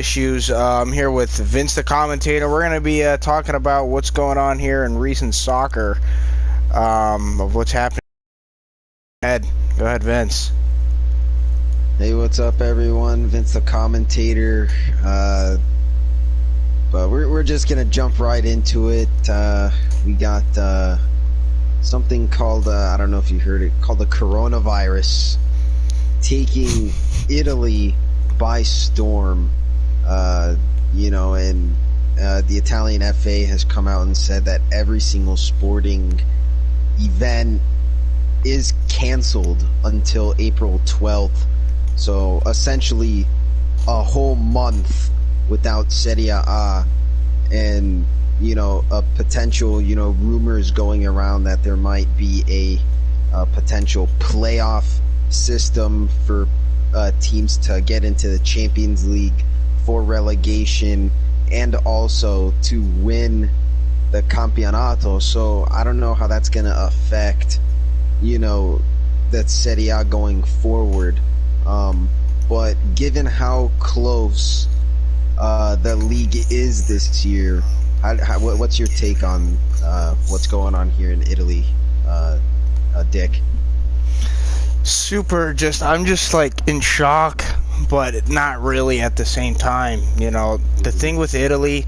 issues. I'm here with Vince, the commentator. We're going to be talking about what's going on here in recent soccer, of what's happening. Go ahead, Vince. Hey, what's up, everyone? Vince, the commentator. But we're just gonna jump right into it. We got something called I don't know if you heard it, called the coronavirus, taking Italy by storm. And the Italian FA has come out and said that every single sporting event is canceled until April 12th. So essentially a whole month without Serie A, and a potential, rumors going around that there might be a potential playoff system for teams to get into the Champions League for relegation and also to win the Campionato. So I don't know how that's going to affect, that Serie A going forward. But given how close the league is this year, what's your take on what's going on here in Italy, Dick? I'm just like in shock, but not really at the same time. The thing with Italy,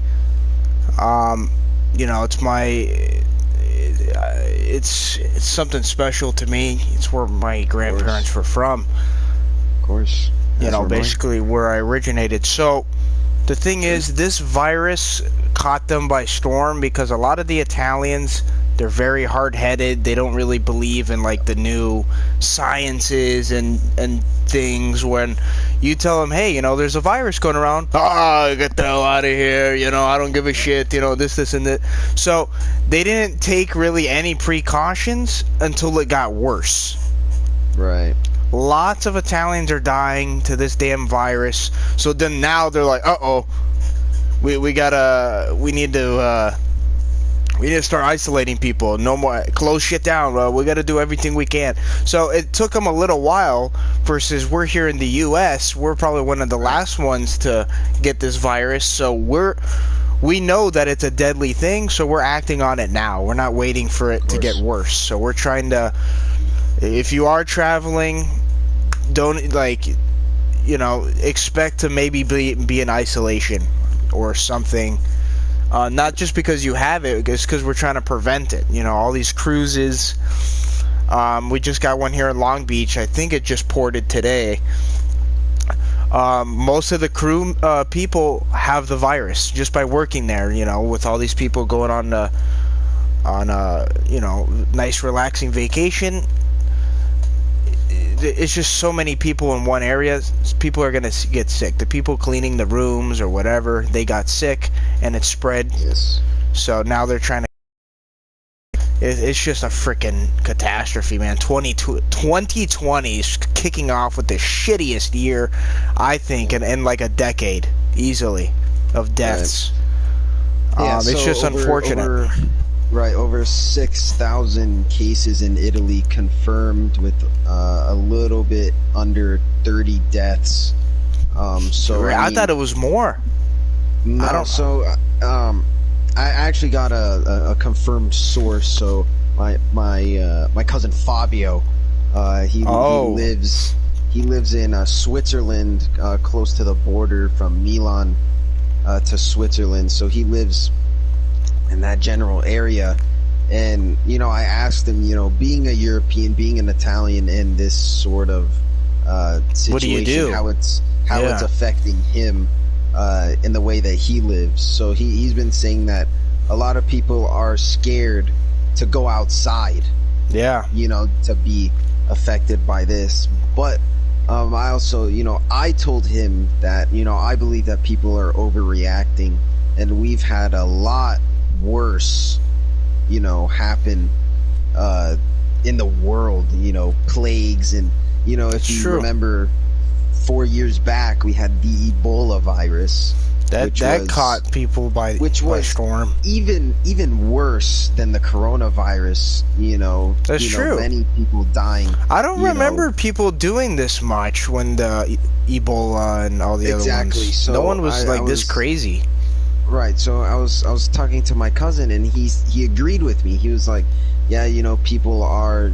it's something special to me. It's where my grandparents were from. Of course. Basically where I originated. So the thing is, this virus caught them by storm because a lot of the Italians, they're very hard-headed. They don't really believe in like the new sciences and things. When you tell them, hey, there's a virus going around, get the hell out of here, I don't give a shit, this and that. So they didn't take really any precautions until it got worse. Right. Lots of Italians are dying to this damn virus. So then now they're like, we need to start isolating people. No more, close shit down. We got to do everything we can. So it took them a little while. Versus we're here in the U.S. We're probably one of the last ones to get this virus. So we know that it's a deadly thing. So we're acting on it now. We're not waiting for it to get worse. So we're trying to. If you are traveling, don't expect to maybe be in isolation or something. Not just because you have it, it's because we're trying to prevent it. All these cruises. We just got one here in Long Beach. I think it just ported today. Most of the crew people have the virus just by working there. With all these people going on a nice relaxing vacation. It's just so many people in one area. People are going to get sick. The people cleaning the rooms or whatever, they got sick and it spread. Yes. So now they're trying to. It's just a freaking catastrophe, man. 2020 is kicking off with the shittiest year, I think, in like a decade, easily, of deaths. Right. Yeah, it's just unfortunate. Over 6,000 cases in Italy confirmed, with a little bit under 30 deaths. I thought it was more. No, I actually got a confirmed source. So my cousin Fabio, he lives in Switzerland, close to the border from Milan to Switzerland. So he lives in that general area, and I asked him, being a European, being an Italian in this sort of situation, what do you do? how it's affecting him in the way that he lives. So he's been saying that a lot of people are scared to go outside, to be affected by this. But I also, I told him that, I believe that people are overreacting, and we've had a lot worse, happen in the world, plagues, and if you remember 4 years back, we had the Ebola virus. That caught people by storm. Even worse than the coronavirus. That's true. Many people dying. I don't remember people doing this much when the Ebola and all the other ones. So no one was this crazy. Right. So I was talking to my cousin, and he agreed with me. He was like, yeah, people are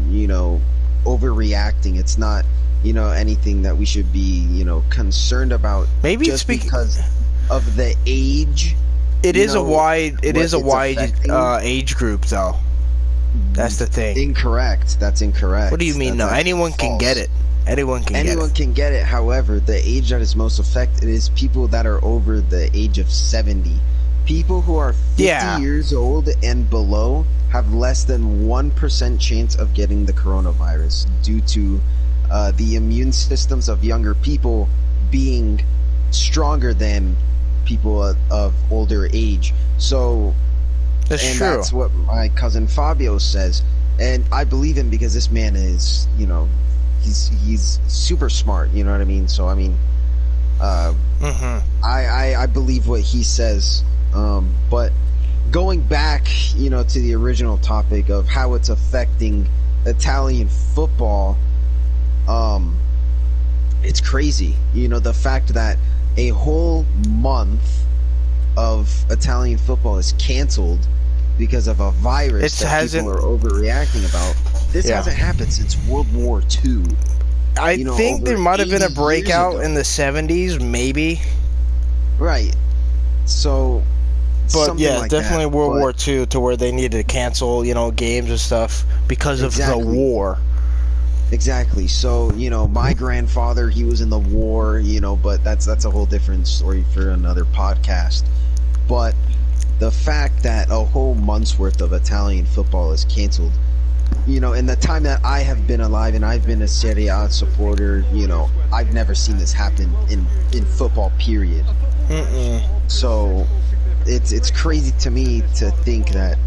overreacting. It's not anything that we should be concerned about. Maybe just it's because of the age. It is a wide age group, though. That's the thing. Incorrect. That's incorrect. What do you mean? No, anyone can get it. Anyone can get it. However, the age that is most affected is people that are over the age of 70. People who are 50 years old and below have less than 1% chance of getting the coronavirus due to the immune systems of younger people being stronger than people of older age. So that's what my cousin Fabio says, and I believe him because this man is he's super smart, you know what I mean? So I mean I believe what he says, but going back to the original topic of how it's affecting Italian football, it's crazy, the fact that a whole month of Italian football is canceled because of a virus that people are overreacting about. This hasn't happened since World War II. I think there might have been a breakout in the 70s, maybe. Right. So, but yeah, definitely World War II, to where they needed to cancel, games and stuff because of the war. Exactly. So, my grandfather, he was in the war, but that's a whole different story for another podcast. But the fact that a whole month's worth of Italian football is canceled, in the time that I have been alive and I've been a Serie A supporter, I've never seen this happen in football, period. So it's crazy to me to think that,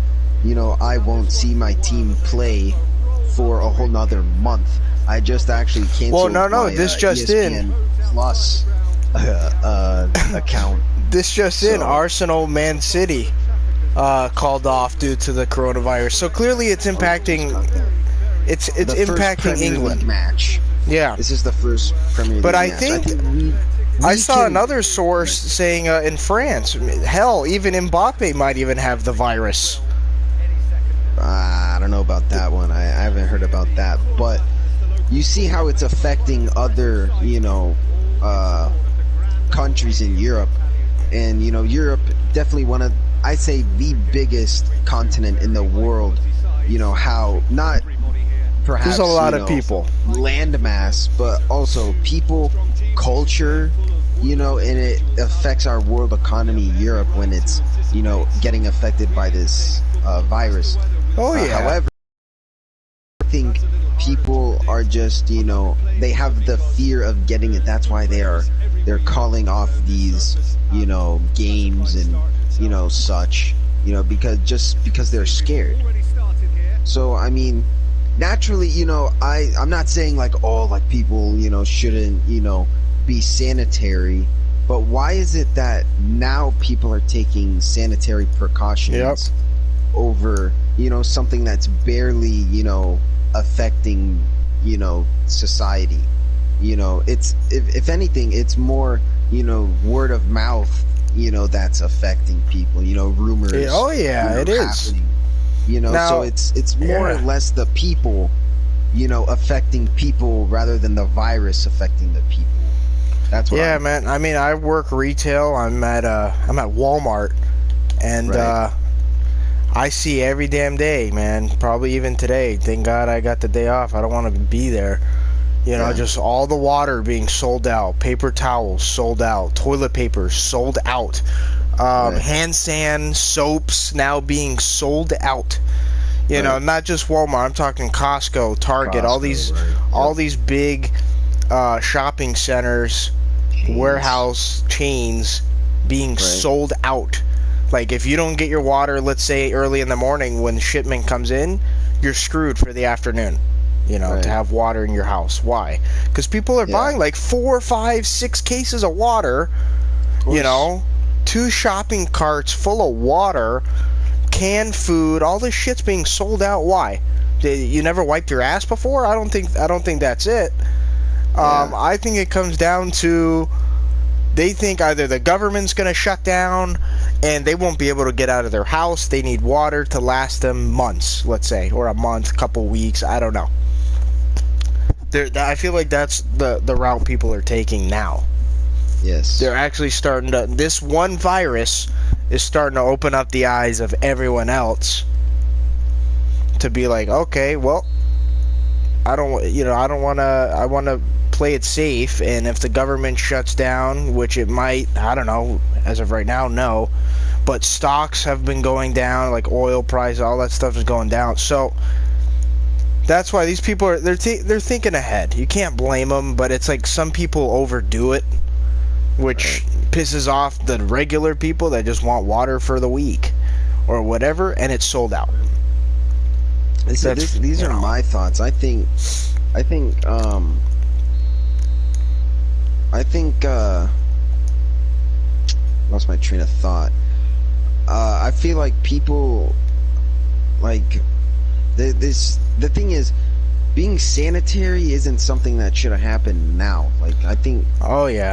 I won't see my team play for a whole nother month. I just actually canceled my this just ESPN Plus account. This just in, Arsenal Man City called off due to the coronavirus. So clearly it's impacting it's impacting England match. Yeah. This is the first Premier League match. I think I saw another source saying in France, hell, even Mbappe might even have the virus. I don't know about that one. I haven't heard about that. But you see how it's affecting other, countries in Europe. And, Europe, definitely one of, I say, the biggest continent in the world. How, not perhaps, there's a lot of people. Landmass, but also people, culture, and it affects our world economy, Europe, when it's, getting affected by this virus. Oh yeah. However, I think people are just, they have the fear of getting it. That's why they're calling off these, games and such, because they're scared. So I mean, naturally, I'm not saying like people, shouldn't, be sanitary, but why is it that now people are taking sanitary precautions over something that's barely, affecting, society? It's, if anything, it's more, word of mouth, that's affecting people, rumors. It is. Now, so it's more or less the people, affecting people rather than the virus affecting the people. That's what man. I mean, I work retail. I'm at Walmart, and I see every damn day, man. Probably even today. Thank God I got the day off. I don't want to be there. Just all the water being sold out, paper towels sold out, toilet paper sold out, hand sand, soaps now being sold out. Not just Walmart. I'm talking Costco, Target, all these big shopping centers, warehouse chains being sold out. Like, if you don't get your water, let's say early in the morning when shipment comes in, you're screwed for the afternoon, to have water in your house. Why? Because people are buying like 4, 5, 6 cases of water, 2 shopping carts full of water, canned food, all this shit's being sold out. Why? You never wiped your ass before? I don't think that's it. I think it comes down to they think either the government's going to shut down and they won't be able to get out of their house. They need water to last them months, let's say, or a month, couple weeks. I don't know. I feel like that's the route people are taking now. Yes. They're actually starting to... This one virus is starting to open up the eyes of everyone else to be like, okay, well, I want to play it safe, and if the government shuts down, which it might, I don't know, as of right now, no, but stocks have been going down, like oil price, all that stuff is going down, so that's why these people are, they're thinking ahead. You can't blame them, but it's like some people overdo it, which pisses off the regular people that just want water for the week or whattever, and it's sold out. These are my thoughts. I think lost my train of thought. I feel like people like the thing is, being sanitary isn't something that should have happened now. Like, I think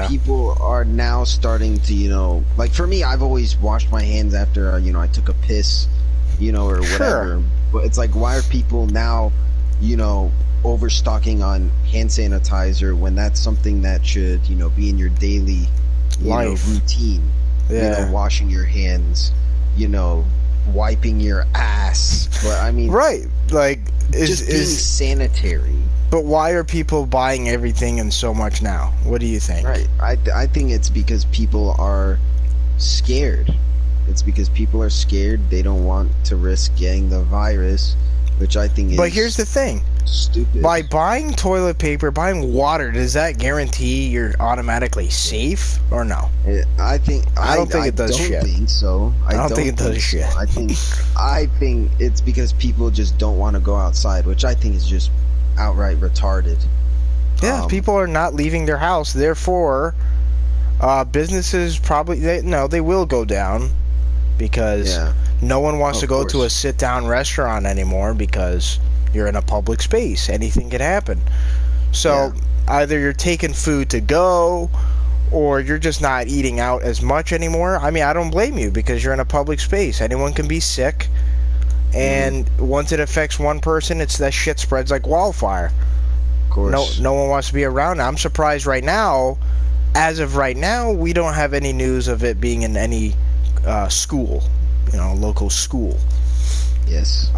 people are now starting to, like, for me, I've always washed my hands after I took a piss, or whatever. Sure. But it's like, why are people now overstocking on hand sanitizer when that's something that should be in your daily life routine? Washing your hands, wiping your ass. But I mean, right, like, just being sanitary. But why are people buying everything and so much now? What do you think? Right, I think it's because people are scared. It's because people are scared. They don't want to risk getting the virus, which I think is... But here's the thing. Stupid. By buying toilet paper, buying water, does that guarantee you're automatically safe or no? I don't think it does shit. I don't think so. I don't think it does shit. I think it's because people just don't want to go outside, which I think is just outright retarded. Yeah, people are not leaving their house. Therefore, businesses probably they will go down because no one wants to go to a sit-down restaurant anymore because you're in a public space. Anything can happen. So either you're taking food to go or you're just not eating out as much anymore. I mean, I don't blame you because you're in a public space. Anyone can be sick. And once it affects one person, that shit spreads like wildfire. Of course. No one wants to be around. I'm surprised right now. As of right now, we don't have any news of it being in any school, local school. Yes.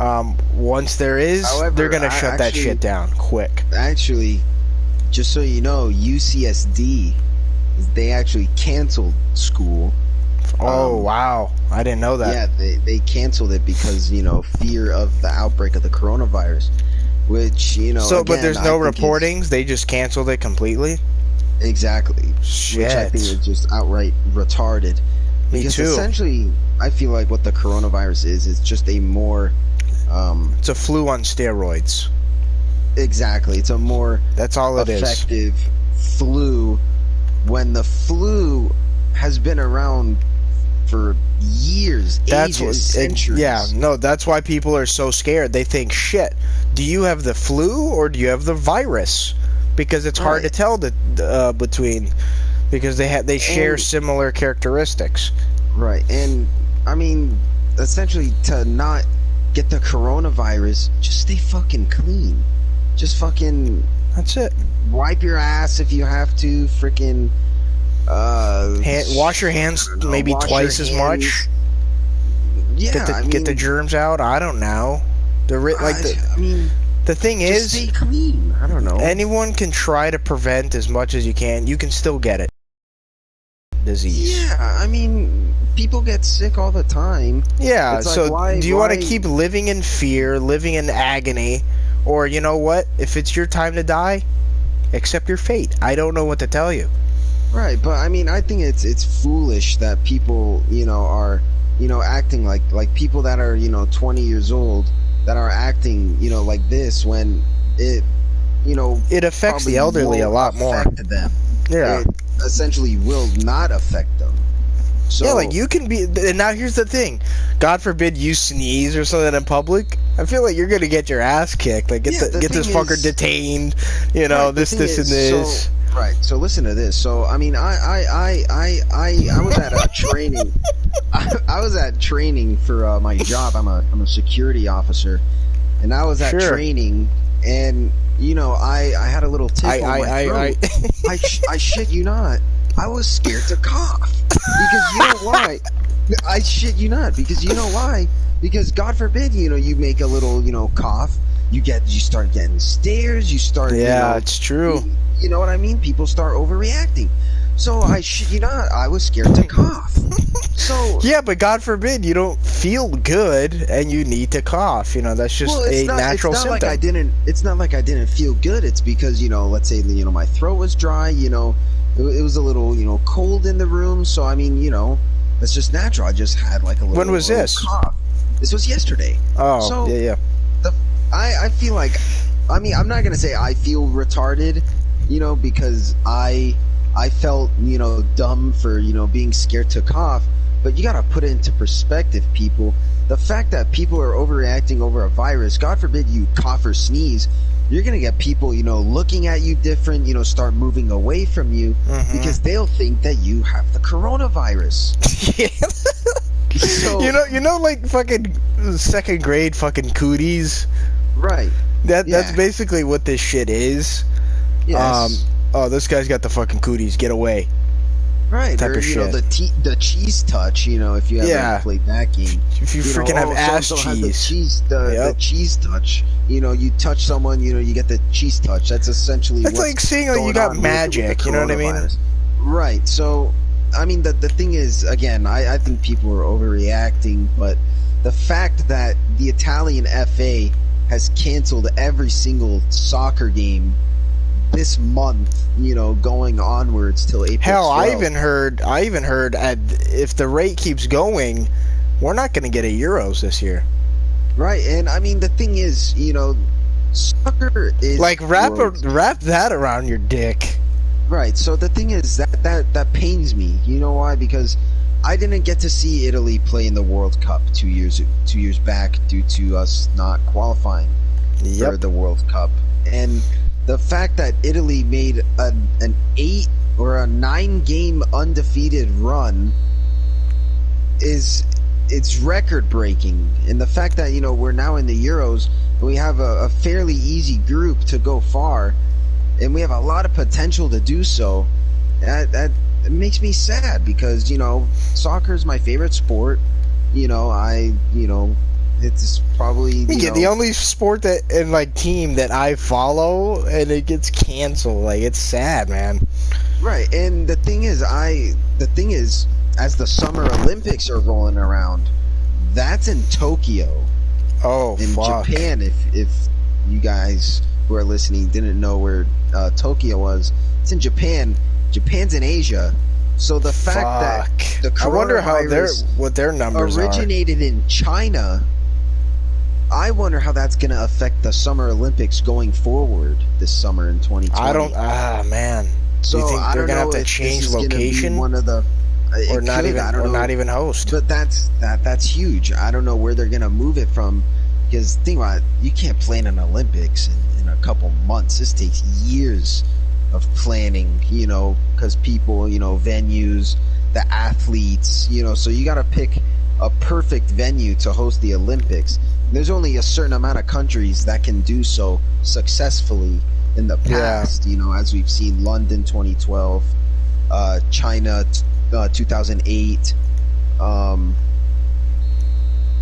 Once there is, however, they're going to shut that shit down quick. Actually, just so you know, UCSD, they actually canceled school. Oh, wow. I didn't know that. Yeah, they canceled it because, fear of the outbreak of the coronavirus, which, So, but there's no reportings? They just canceled it completely? Exactly. Shit. Which I think is just outright retarded. Because essentially, I feel like what the coronavirus is just a more... it's a flu on steroids. Exactly. It's a more That's all it effective flu when the flu has been around for years, ages, centuries. Yeah, no, that's why people are so scared. They think, shit, do you have the flu or do you have the virus? Because it's hard to tell between... Because they share similar characteristics. Right, and I mean, essentially, to not get the coronavirus, just stay fucking clean. Just fucking... That's it. Wipe your ass if you have to. Freaking... wash your hands maybe twice as much. Yeah, get the germs out. I don't know. The thing is, stay clean. I don't know. Anyone can try to prevent as much as you can. You can still get it. Disease. Yeah, I mean, people get sick all the time. Yeah, so do you want to keep living in fear, living in agony, or you know what? If it's your time to die, accept your fate. I don't know what to tell you. Right, but I mean, I think it's foolish that people, are, acting like people that are, 20 years old that are acting, like this when it, it affects the elderly a lot more. Them. Yeah. It essentially will not affect them. So Yeah, like you can be. And now here's the thing: God forbid you sneeze or something in public. I feel like you're gonna get your ass kicked. Like get yeah, get this fucker detained. You know, right. The this, thing this, and is, this. right. So listen to this. So I mean, I was at a training. I was at training for my job. I'm a security officer, and I was at Sure. training, and you know, I had a little tickle in my throat. I shit you not. I was scared to cough because you know why? I shit you not because you know why? Because God forbid, you know, you make a little, you know, cough, you start getting stares, you start, Yeah, you know, it's true. You know what I mean? People start overreacting. So I shit you not, I was scared to cough. So Yeah, but God forbid you don't feel good and you need to cough. You know, that's just a natural symptom. It's not like I didn't feel good. It's because, you know, let's say, you know, my throat was dry. You know, it was a little, you know, cold in the room. So I mean, you know, that's just natural. I just had like a little. When was this? Cough. This was yesterday. Oh, so yeah. I feel like, I mean, I'm not gonna say I feel retarded, you know, because I felt, you know, dumb for, you know, being scared to cough. But you got to put it into perspective, people. The fact that people are overreacting over a virus, God forbid you cough or sneeze, you're going to get people, you know, looking at you different, you know, start moving away from you because they'll think that you have the coronavirus. Yeah. So, you know, like fucking second grade fucking cooties. Right. That's basically what this shit is. Yes. Oh, this guy's got the fucking cooties. Get away. Right, Type or of you know shit. the cheese touch. You know, if you ever played that game, if you freaking have ass cheese, the cheese touch. You know, you touch someone, you know, you get the cheese touch. That's essentially that's like seeing like you got magic. With you know what I mean? Right. So, I mean, the thing is, again, I think people are overreacting, but the fact that the Italian FA has canceled every single soccer game this month, you know, going onwards till April. Hell, 12th. I even heard if the rate keeps going, we're not going to get a Euros this year. Right, and I mean the thing is, you know, soccer is like wrap that around your dick. Right. So the thing is that pains me. You know why? Because I didn't get to see Italy play in the World Cup 2 years back due to us not qualifying for the World Cup, and the fact that Italy made an 8 or a 9 game undefeated run it's record breaking. And the fact that, you know, we're now in the Euros and we have a fairly easy group to go far and we have a lot of potential to do so, that makes me sad because, you know, soccer is my favorite sport. You know, it's probably the only sport that and like team that I follow and it gets canceled. Like, it's sad, man. Right, and the thing is, as the Summer Olympics are rolling around, that's in Tokyo. Oh, in fuck. Japan. If you guys who are listening didn't know where Tokyo was, it's in Japan. Japan's in Asia. So the fact that the coronavirus, I wonder how what their numbers originated in China. I wonder how that's going to affect the Summer Olympics going forward this summer in 2020. I don't. Man. So do you think I they're don't gonna know have to change location? One of the, or not even host. But that's huge. I don't know where they're gonna move it from, because think about it, you can't plan an Olympics in a couple months. This takes years of planning. You know, because people, you know, venues, the athletes, you know, so you got to pick a perfect venue to host the Olympics. There's only a certain amount of countries that can do so successfully in the past, you know, as we've seen London 2012, China 2008,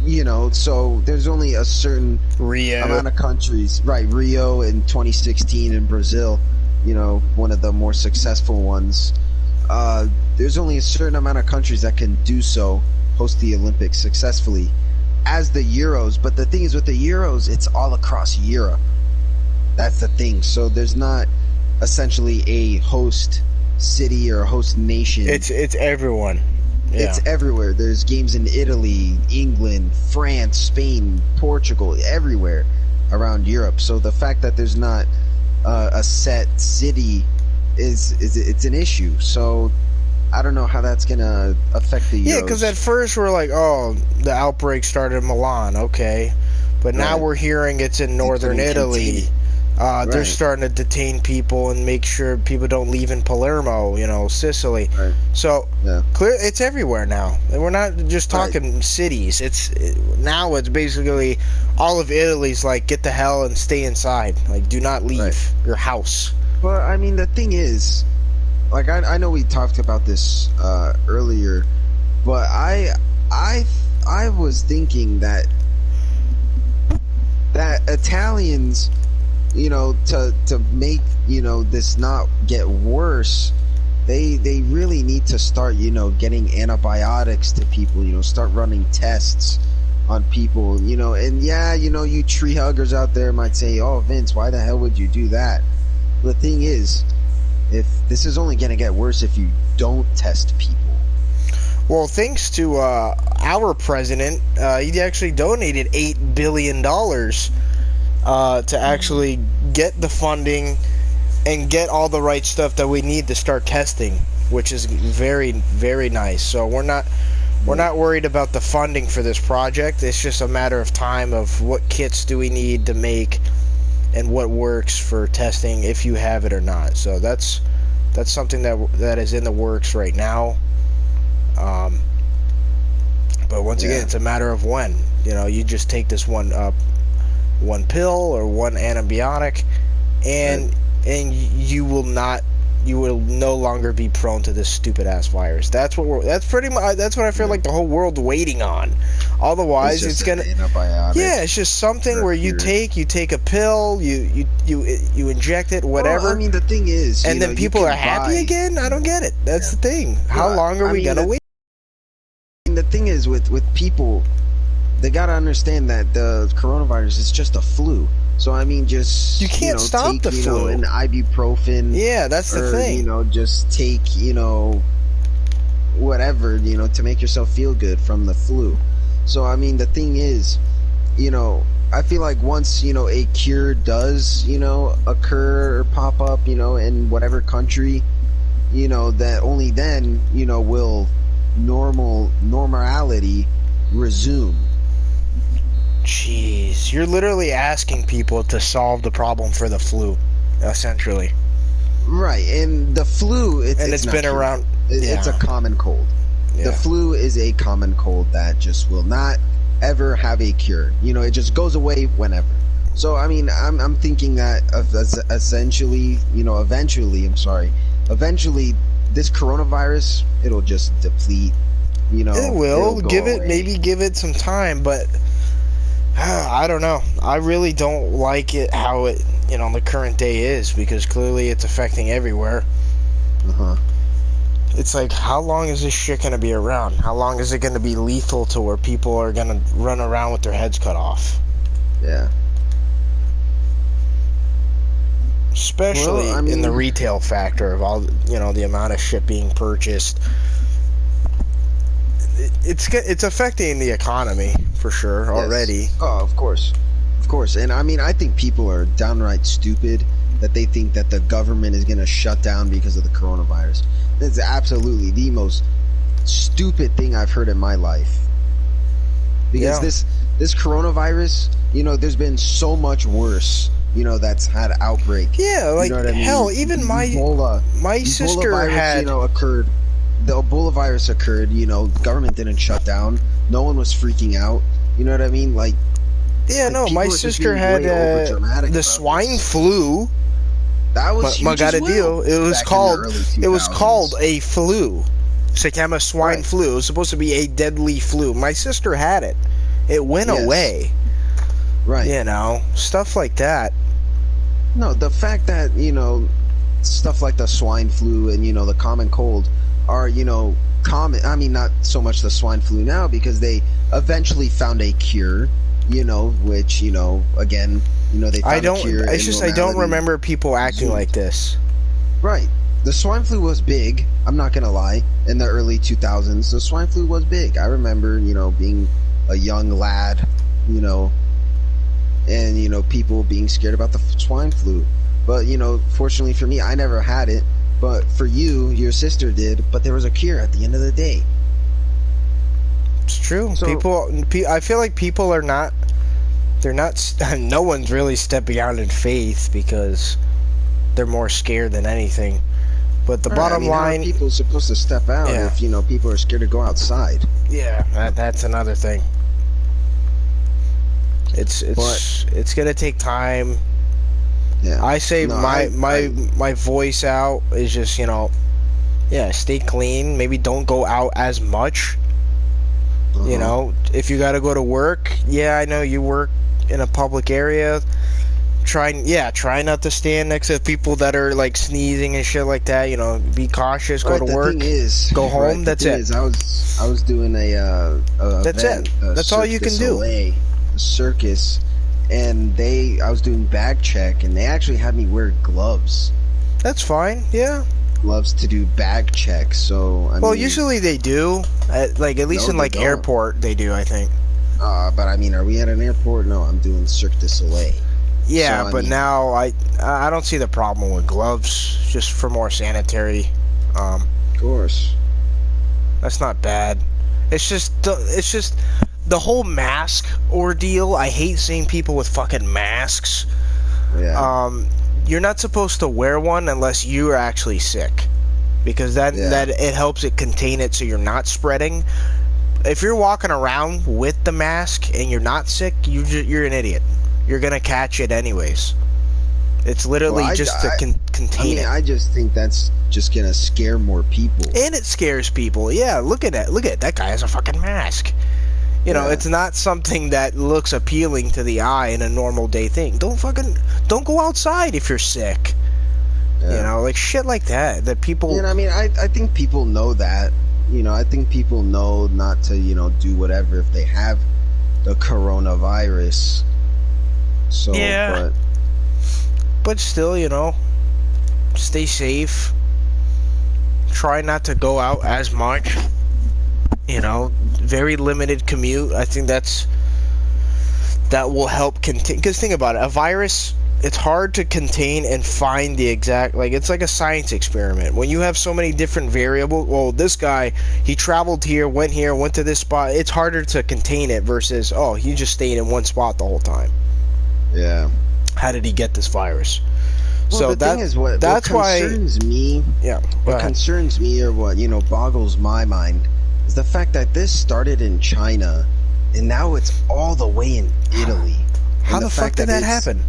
you know, so there's only a certain amount of countries, right? Rio in 2016 in Brazil, you know, one of the more successful ones. There's only a certain amount of countries that can do so, host the Olympics successfully as the Euros. But the thing is, with the Euros, it's all across Europe. That's the thing. So there's not essentially a host city or a host nation. It's everyone. Yeah. It's everywhere. There's games in Italy, England, France, Spain, Portugal, everywhere around Europe. So the fact that there's not a set city it's an issue. So I don't know how that's gonna affect the Yeah, Euros. because at first we're like, oh, the outbreak started in Milan, okay. But now Right. we're hearing it's in northern couldn't contain Italy. it. They're Right. starting to detain people and make sure people don't leave in Palermo, Sicily. Right. So Yeah. clear, it's everywhere now. And we're not just Right. talking cities. Now it's basically all of Italy's like, get the hell and stay inside. Like, do not leave Right. your house. But I mean, the thing is, like, I know we talked about this earlier, but I was thinking that Italians, to make this not get worse, they really need to start getting antibiotics to people, start running tests on people, and yeah, you tree huggers out there might say, oh, Vince, why the hell would you do that? The thing is, if this is only going to get worse if you don't test people. Well, thanks to our president, he actually donated $8 billion to actually get the funding and get all the right stuff that we need to start testing, which is very, very nice. So we're not worried about the funding for this project. It's just a matter of time of what kits do we need to make and what works for testing, if you have it or not. So that's something that is in the works right now. But once again, it's a matter of when. You just take this one pill or one antibiotic, and you will no longer be prone to this stupid ass virus. That's what I feel like the whole world's waiting on. Otherwise, it's gonna antibiotic. Yeah, it's just something where you take a pill, you inject it, whatever. Well, I mean, the thing is, and then people are happy again. I don't get it. That's the thing. How long are we gonna wait? The thing is with people, they gotta understand that the coronavirus is just a flu. So I mean, just you can't stop take, the flu. An ibuprofen. Yeah, that's the thing. Just take whatever to make yourself feel good from the flu. So I mean, the thing is, I feel like once a cure does occur or pop up in whatever country, that only then will normality resume. Jeez, you're literally asking people to solve the problem for the flu, essentially. Right, and the flu, it's been around. It's a common cold. Yeah. The flu is a common cold that just will not ever have a cure. It just goes away whenever. So I mean, I'm thinking that essentially, eventually, this coronavirus, it'll just deplete. It will maybe give it some time, but I don't know. I really don't like it how it the current day is, because clearly it's affecting everywhere. It's like, how long is this shit gonna be around? How long is it gonna be lethal to where people are gonna run around with their heads cut off? Yeah. Especially in the retail factor of all the amount of shit being purchased. It's affecting the economy for sure already. Oh, of course, and I mean, I think people are downright stupid that they think that the government is going to shut down because of the coronavirus. That's absolutely the most stupid thing I've heard in my life. Because this coronavirus, there's been so much worse, that's had outbreak. Yeah, like hell, even my sister virus, had occurred. The Ebola virus occurred. Government didn't shut down. No one was freaking out. You know what I mean? Like, my sister had the swine flu. That was huge as well. It was called a flu. Se chiama swine flu. It was supposed to be a deadly flu. My sister had it. It went away. Right. Stuff like that. No, the fact that, stuff like the swine flu and, the common cold are, common. I mean, not so much the swine flu now, because they eventually found a cure, which, again, they found a cure. It's just I don't remember people acting like this. Right. The swine flu was big. I'm not going to lie. In the early 2000s, the swine flu was big. I remember, being a young lad, and, people being scared about the swine flu. But, fortunately for me, I never had it. But for you, your sister did, but there was a cure at the end of the day. It's true. So, I feel like people are not. They're not. No one's really stepping out in faith because they're more scared than anything. But the bottom how line, are people supposed to step out if people are scared to go outside? Yeah, that's another thing. It's gonna take time. Yeah. I say my voice out is just stay clean. Maybe don't go out as much. If you gotta go to work, I know you work in a public area. Try not to stand next to people that are like sneezing and shit like that. Be cautious. Go to work. Go home. That's it. I was doing a that's event, it. That's all you can do. A circus, and I was doing bag check, and they actually had me wear gloves. That's fine. Yeah. Gloves to do bag checks. So usually they do. At least in airport they do. I think. But are we at an airport? No, I'm doing Cirque du Soleil. Yeah, so, now I don't see the problem with gloves, just for more sanitary. Of course. That's not bad. It's just the whole mask ordeal. I hate seeing people with fucking masks. Yeah. You're not supposed to wear one unless you are actually sick, because that it helps it contain it so you're not spreading. If you're walking around with the mask and you're not sick, you're an idiot. You're gonna catch it anyways. It's literally just to contain it. I just think that's just gonna scare more people. And it scares people. Yeah, look at that. Look at it. That guy has a fucking mask. It's not something that looks appealing to the eye in a normal day thing. Don't go outside if you're sick. Yeah. Shit like that. That people. I think people know that. I think people know not to do whatever if they have the coronavirus. So, yeah. But still, stay safe. Try not to go out as much. Very limited commute. I think that will help contain. Because think about it, a virus, it's hard to contain and find the exact. It's like a science experiment. When you have so many different variables. Well, this guy, he traveled here, went to this spot. It's harder to contain it versus he just stayed in one spot the whole time. Yeah. How did he get this virus? Well, so the thing is, what concerns me. Yeah. What concerns me, or what boggles my mind, is the fact that this started in China, and now it's all the way in Italy. How the fuck did that happen?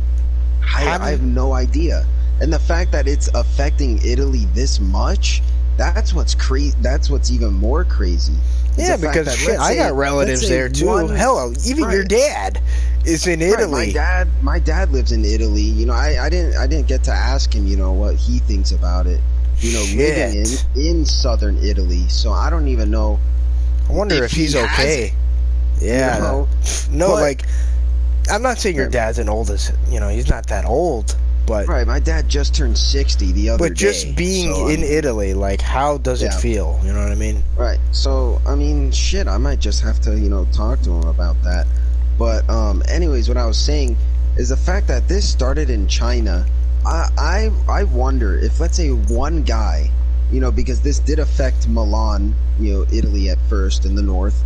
I have no idea. And the fact that it's affecting Italy this much, that's what's crazy. That's what's even more crazy. Yeah, because I got relatives there too. Hello, even your dad is in Italy. My dad lives in Italy. I didn't get to ask him, what he thinks about it. Living in southern Italy. So I don't even know. I wonder if he's okay. Yeah. I'm not saying your dad's an old as he's not that old, but my dad just turned 60 the other day. But just being in Italy, how does it feel? You know what I mean? Right. So shit, I might just have to talk to him about that. But anyways, what I was saying is the fact that this started in China. I wonder if, let's say, one guy, because this did affect Milan, Italy at first in the north.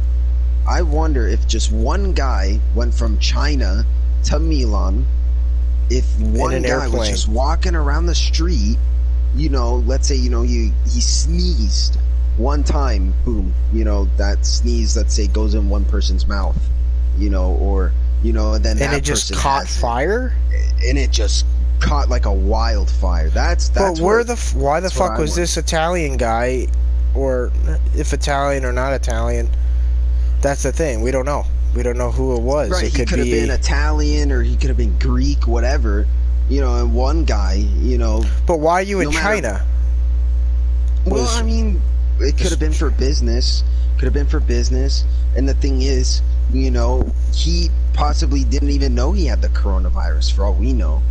I wonder if just one guy went from China to Milan. If one guy was just walking around the street, let's say, he sneezed one time, boom, that sneeze, let's say, goes in one person's mouth, or, and then it just caught fire? And it just caught like a wildfire. That's but why the fuck was this Italian guy, or if Italian or not Italian? That's the thing. We don't know. We don't know who it was. Right, he could have been Italian, or he could have been Greek, whatever. And one guy, But why are you in China? Well, it could have been for business. Could have been for business. And the thing is, he possibly didn't even know he had the coronavirus, for all we know.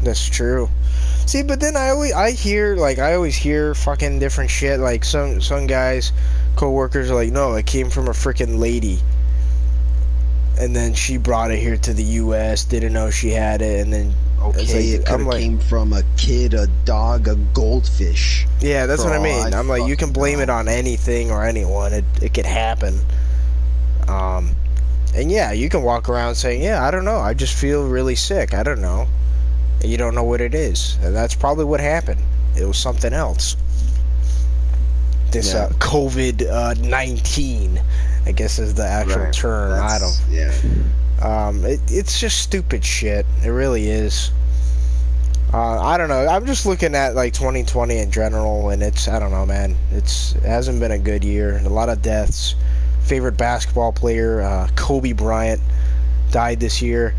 That's true. See, but then I always hear fucking different shit. Like some guys, co-workers are like, no, it came from a freaking lady, and then she brought it here to the U.S. Didn't know she had it, and then It's Okay, it like, could I'm have like, came from a kid, a dog, a goldfish. yeah, that's For what I all mean. I'm like, you can fucking blame it know. on anything or anyone. It could happen. And yeah, you can walk around saying, yeah, I don't know. I just feel really sick. I don't know. And you don't know what it is. And that's probably what happened. It was something else. This Yeah. COVID-19, I guess is the actual Right. term. I don't. Yeah. It's just stupid shit. It really is. I don't know. I'm just looking at like 2020 in general, and I don't know, man. It hasn't been a good year. A lot of deaths. Favorite basketball player, Kobe Bryant, died this year.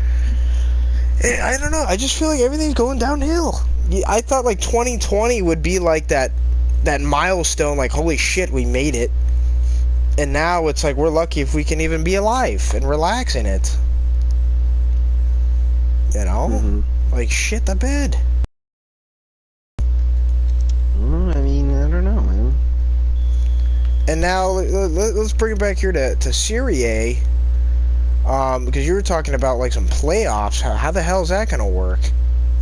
I don't know. I just feel like everything's going downhill. I thought like 2020 would be like that milestone, like holy shit, we made it. And now it's like we're lucky if we can even be alive and relax in it. You know? Mm-hmm. Like shit the bed. I mean, I don't know, man. And now let's bring it back here to Serie A. Because you were talking about like some playoffs. How the hell is that going to work?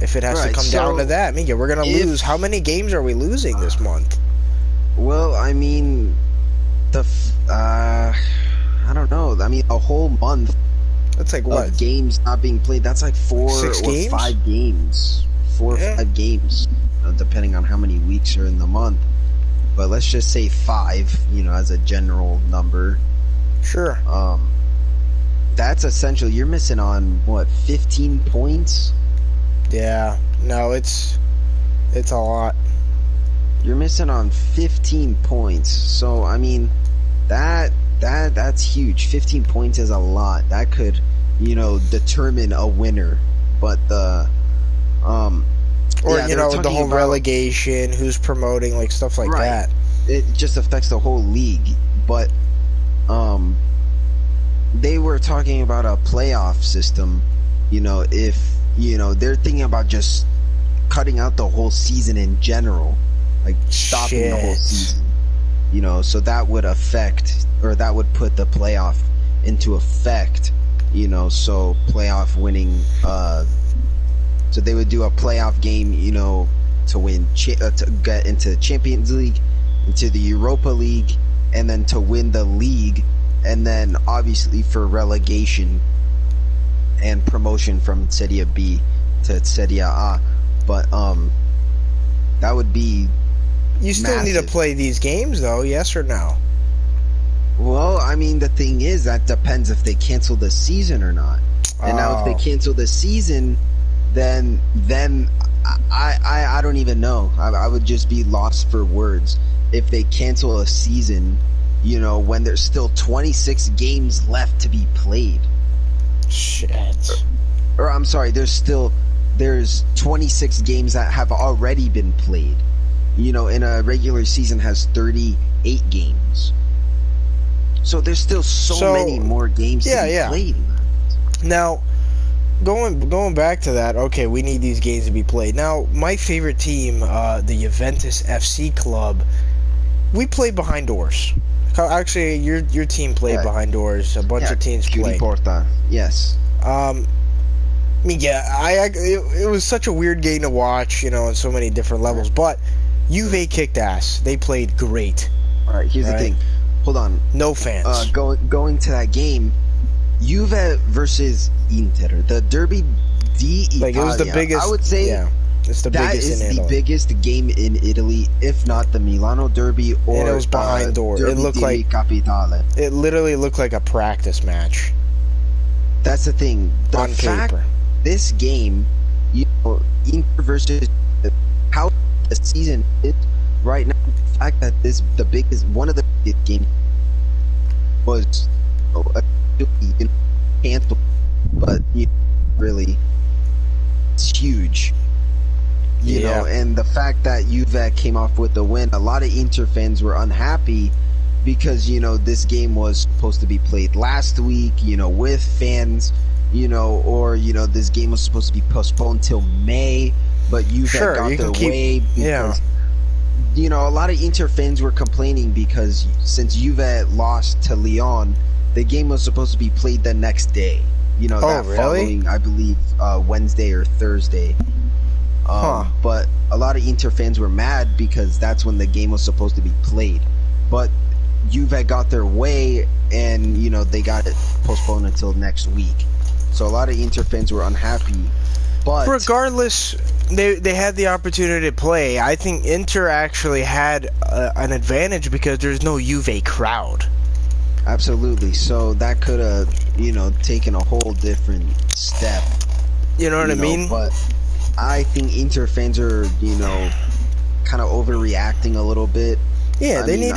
If it has to come down to that, I mean, we're going to lose. How many games are we losing this month? Well, I mean, I don't know. I mean, a whole month. That's like what? Of games not being played. That's like 4 6 or games? 5 games. 4 or 5 games, depending on how many weeks are in the month. But let's just say 5, as a general number. Sure. That's essential. You're missing on, 15 points? Yeah. No, it's a lot. You're missing on 15 points. So, I mean, that's huge. 15 points is a lot. That could, determine a winner. But the the whole relegation, who's promoting, like stuff like that. It just affects the whole league. But they were talking about a playoff system. If they're thinking about just cutting out the whole season in general, like stopping the whole season. So that would affect, or that would put the playoff into effect. So playoff winning. So they would do a playoff game, to win, to get into the Champions League, into the Europa League, and then to win the league, and then obviously for relegation and promotion from Serie B to Serie A. But that would be. You still need to play these games, though, yes or no? Well, I mean, the thing is, that depends if they cancel the season or not. And now if they cancel the season, then I don't even know. I would just be lost for words. If they cancel a season, when there's still 26 games left to be played. Shit. Or I'm sorry, there's 26 games that have already been played. In a regular season has 38 games. So there's still so many more games to be played. Now, going back to that, okay, we need these games to be played. Now, my favorite team, the Juventus FC club, we played behind doors. Actually, your team played behind doors. A bunch of teams played. Porta. Yes. It was such a weird game to watch, on so many different levels. But Juve kicked ass. They played great. All right, here's the thing. Hold on. No fans. Going to that game, Juve versus Inter, the Derby d'Italia. Like, it was the biggest. I would say it's the biggest in Italy. That is the biggest game in Italy, if not the Milano Derby or and it was behind doors. It looked like Capitale. It literally looked like a practice match. That's the thing. On paper. This game, Inter versus how the season is right now. The fact that one of the biggest games was canceled, but really it's huge. You know, and the fact that Juve came off with the win, a lot of Inter fans were unhappy because this game was supposed to be played last week, with fans, or this game was supposed to be postponed till May, but Juve got their way because a lot of Inter fans were complaining because since Juve lost to Lyon, the game was supposed to be played the next day. Oh, that really? following, I believe, Wednesday or Thursday. Huh. But a lot of Inter fans were mad because that's when the game was supposed to be played. But Juve got their way, and they got it postponed until next week. So a lot of Inter fans were unhappy. But Regardless, they had the opportunity to play. I think Inter actually had an advantage because there's no Juve crowd. absolutely, so that could have taken a whole different step. You know what I mean? But I think Inter fans are kind of overreacting a little bit. Yeah, They need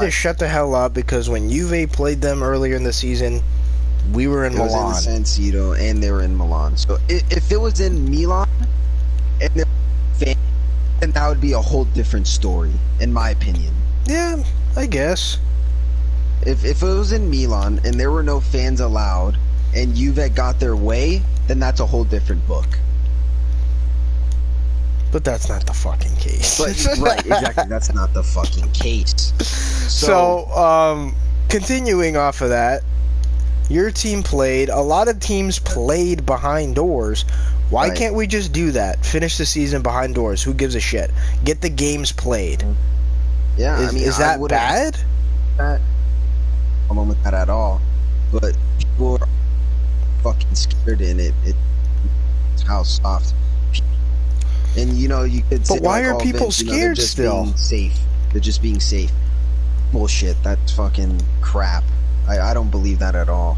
to shut the hell up because when Juve played them earlier in the season, we were in It was in Milan. San Siro, and they were in Milan. So if it was in Milan, and there were fans, then that would be a whole different story, in my opinion. Yeah, I guess. If it was in Milan and there were no fans allowed, and Juve got their way, then that's a whole different book. But that's not the fucking case. But right, exactly, that's not the fucking case. So, continuing off of that, your team played. A lot of teams played behind doors. Why Right. can't we just do that? Finish the season behind doors. Who gives a shit? Get the games played. Yeah, Is that bad? I'm with that at all, but people are fucking scared, and it's how soft. And you could say, But why like, are oh, people Vince, scared they're just still? being safe. They're just being safe. Bullshit. That's fucking crap. I don't believe that at all.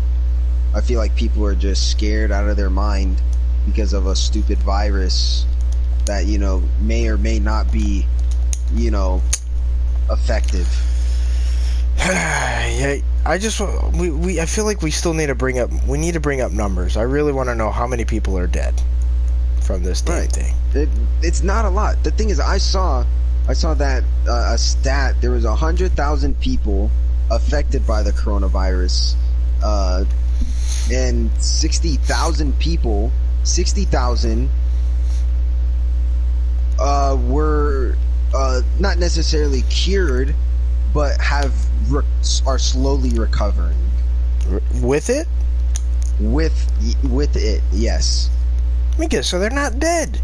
I feel like people are just scared out of their mind because of a stupid virus that may or may not be effective. Yeah, I feel like we still need to bring up numbers. I really want to know how many people are dead from this damn thing. It's not a lot. The thing is, I saw that a stat. There was 100,000 people affected by the coronavirus, and 60,000 people, 60,000 were not necessarily cured, but are slowly recovering With it? with it. Yes. Okay, so they're not dead.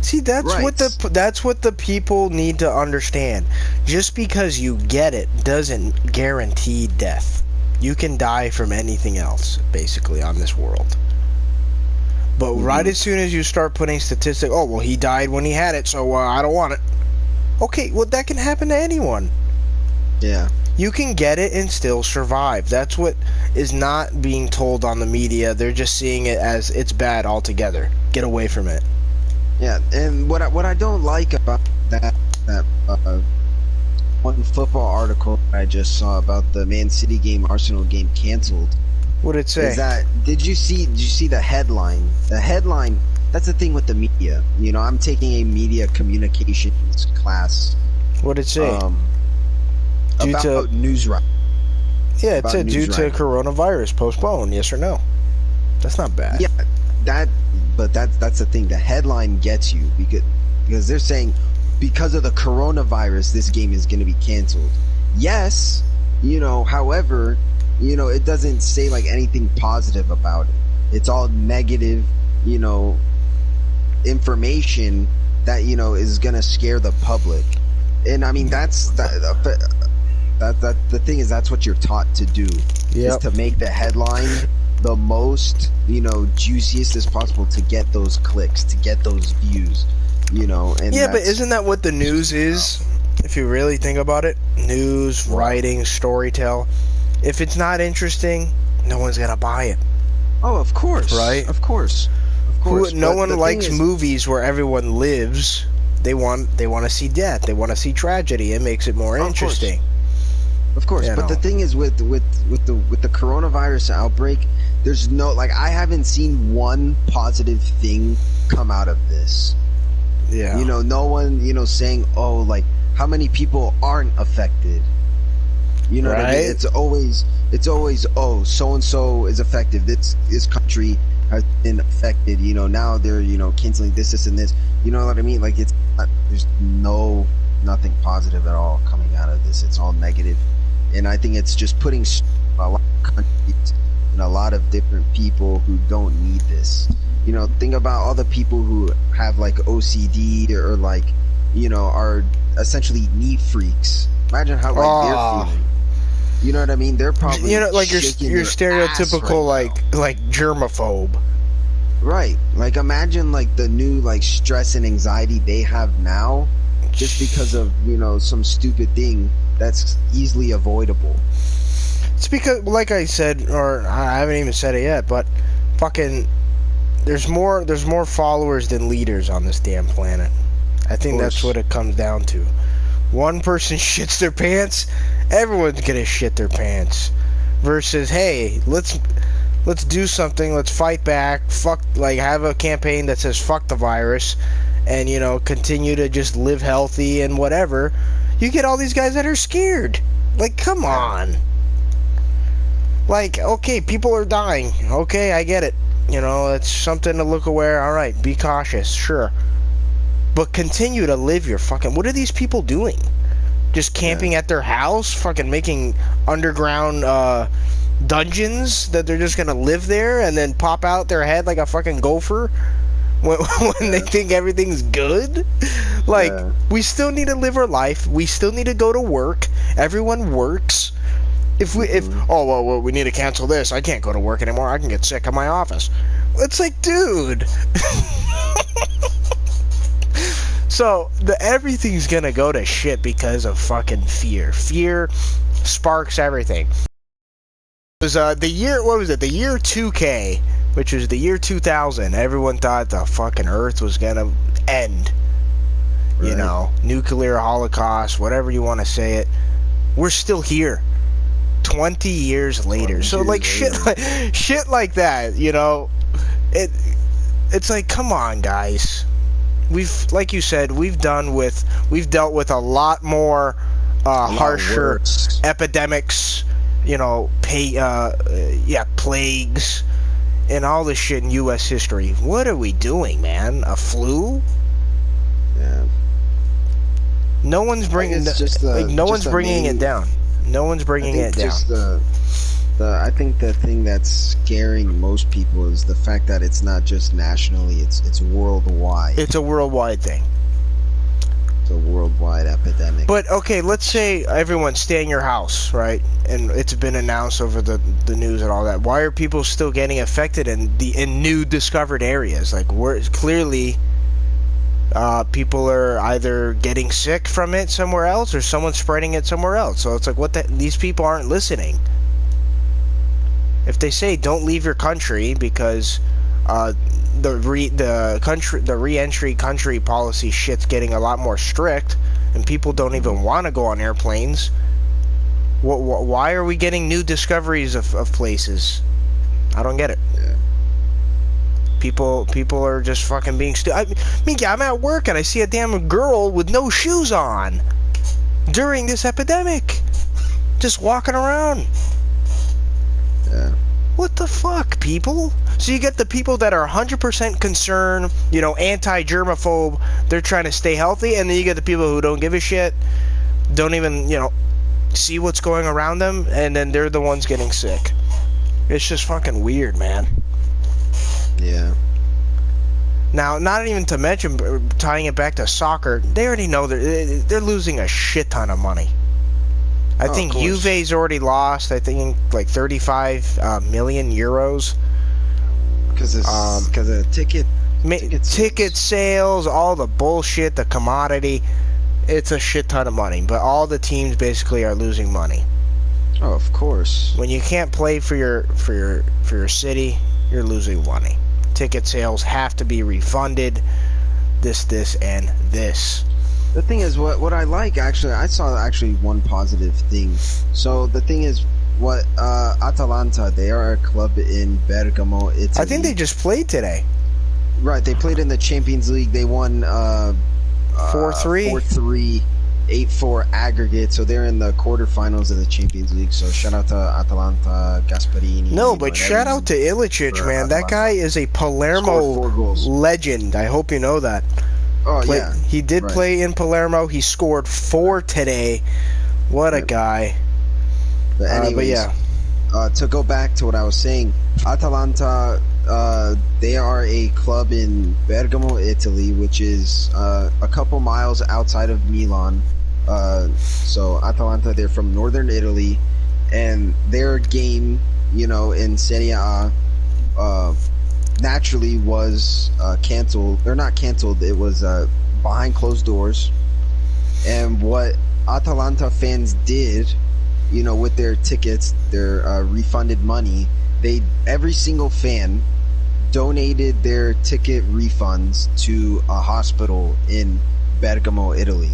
See, that's Right. what the people need to understand. Just because you get it doesn't guarantee death. You can die from anything else, basically, on this world. But right as soon as you start putting statistics, oh, well, he died when he had it, so I don't want it. Okay, well, that can happen to anyone. Yeah. You can get it and still survive. That's what is not being told on the media. They're just seeing it as it's bad altogether. Get away from it. Yeah, and what I don't like about that one football article I just saw about the Man City game, Arsenal game canceled. What did it say? Is that did you see the headline? The headline. That's the thing with the media. I'm taking a media communications class. What did it say? About news writing. Yeah, it said due to coronavirus postponed. Yes or no? That's not bad. Yeah, that's the thing. The headline gets you because they're saying because of the coronavirus, this game is going to be canceled. Yes, however, it doesn't say like anything positive about it. It's all negative, information that is going to scare the public. And I mean that's the thing is that's what you're taught to do. Yep. Is to make the headline the most juiciest as possible to get those clicks, to get those views, and yeah, but isn't that what the news is? If you really think about it, news, writing, storytell. If it's not interesting, no one's gonna buy it. Oh, of course, right? Of course. No one likes movies where everyone lives. They want to see death. They want to see tragedy. It makes it more interesting. Of course, but the thing is with the coronavirus outbreak, there's no I haven't seen one positive thing come out of this. Yeah. No one saying, oh, how many people aren't affected. You know what I mean? It's always oh, so and so is affected. This country has been affected. Now they're canceling this and this. You know what I mean? It's not, there's nothing positive at all coming out of this. It's all negative. And I think it's just putting a lot of countries and a lot of different people who don't need this. You know, think about all the people who have like OCD or like, you know, are essentially neat freaks. Imagine how like they're feeling. You know what I mean? They're probably, you know, like your shaking their stereotypical ass right now. like germaphobe. Right. Like imagine like the new like stress and anxiety they have now just because of, you know, some stupid thing that's easily avoidable. It's because, like I said, or I haven't even said it yet, but fucking there's more followers than leaders on this damn planet. I think that's what it comes down to. One person shits their pants, everyone's gonna shit their pants. Versus, hey, let's do something, let's fight back, have a campaign that says fuck the virus, and, you know, continue to just live healthy and whatever. You get all these guys that are scared. Like, come on. Like, okay, people are dying. Okay, I get it. You know, it's something to look aware. Alright, be cautious, sure. But continue to live your fucking... What are these people doing? Just camping at their house? Fucking making underground, dungeons that they're just gonna live there and then pop out their head like a fucking gopher when they think everything's good? Like, we still need to live our life. We still need to go to work. Everyone works. If we need to cancel this. I can't go to work anymore. I can get sick in my office. It's like, dude. So, everything's gonna go to shit because of fucking fear. Fear sparks everything. It was the year, what was it? The year 2K, which was the year 2000. Everyone thought the fucking Earth was gonna end. Right. You know, nuclear holocaust, whatever you want to say it. We're still here. 20 years later. So like shit like that, you know. It's like, come on, guys. We've, like you said, we've dealt with a lot more harsher epidemics, you know, plagues and all this shit in US history. What are we doing, man? A flu? Yeah. No one's bringing no one's bringing it down. No one's bringing it down. I think the thing that's scaring most people is the fact that it's not just nationally, it's worldwide. It's a worldwide thing. It's a worldwide epidemic. But okay, let's say everyone stay in your house, right? And it's been announced over the news and all that. Why are people still getting affected in new discovered areas? Like, we're clearly people are either getting sick from it somewhere else or someone's spreading it somewhere else. So it's like, these people aren't listening. If they say don't leave your country because the re-entry country policy shit's getting a lot more strict and people don't even want to go on airplanes, why are we getting new discoveries of places? I don't get it. Yeah. People are just fucking being stupid. I'm at work and I see a damn girl with no shoes on during this epidemic, just walking around. Yeah. What the fuck, people? So you get the people that are 100% concerned, you know, anti-germaphobe, they're trying to stay healthy, and then you get the people who don't give a shit, don't even, you know, see what's going around them, and then they're the ones getting sick. It's just fucking weird, man. Yeah. Now, not even to mention, tying it back to soccer, they already know they're losing a shit ton of money. I think Juve's already lost, I think, like 35 million euros. Because of ticket sales, all the bullshit, the commodity. It's a shit ton of money. But all the teams basically are losing money. Oh, of course. When you can't play for your city, you're losing money. Ticket sales have to be refunded. This, and this. The thing is, what I like, actually, I saw actually one positive thing. So the thing is, Atalanta, they are a club in Bergamo, Italy. I think they just played today. Right, they played in the Champions League. They won 4-3, 8-4 aggregate. So they're in the quarterfinals of the Champions League. So shout out to Atalanta, Gasparini. No, but shout out to Ilicic, man. Atalanta. That guy is a Palermo legend. I hope you know that. Oh, yeah. He did play in Palermo. He scored 4 today. What a guy. But anyways, yeah. to go back to what I was saying, Atalanta, they are a club in Bergamo, Italy, which is a couple miles outside of Milan. So Atalanta, they're from northern Italy, and their game, in Serie A, naturally was canceled, or not canceled. It was behind closed doors. And what Atalanta fans did, with their tickets, their refunded money, every single fan donated their ticket refunds to a hospital in Bergamo, Italy.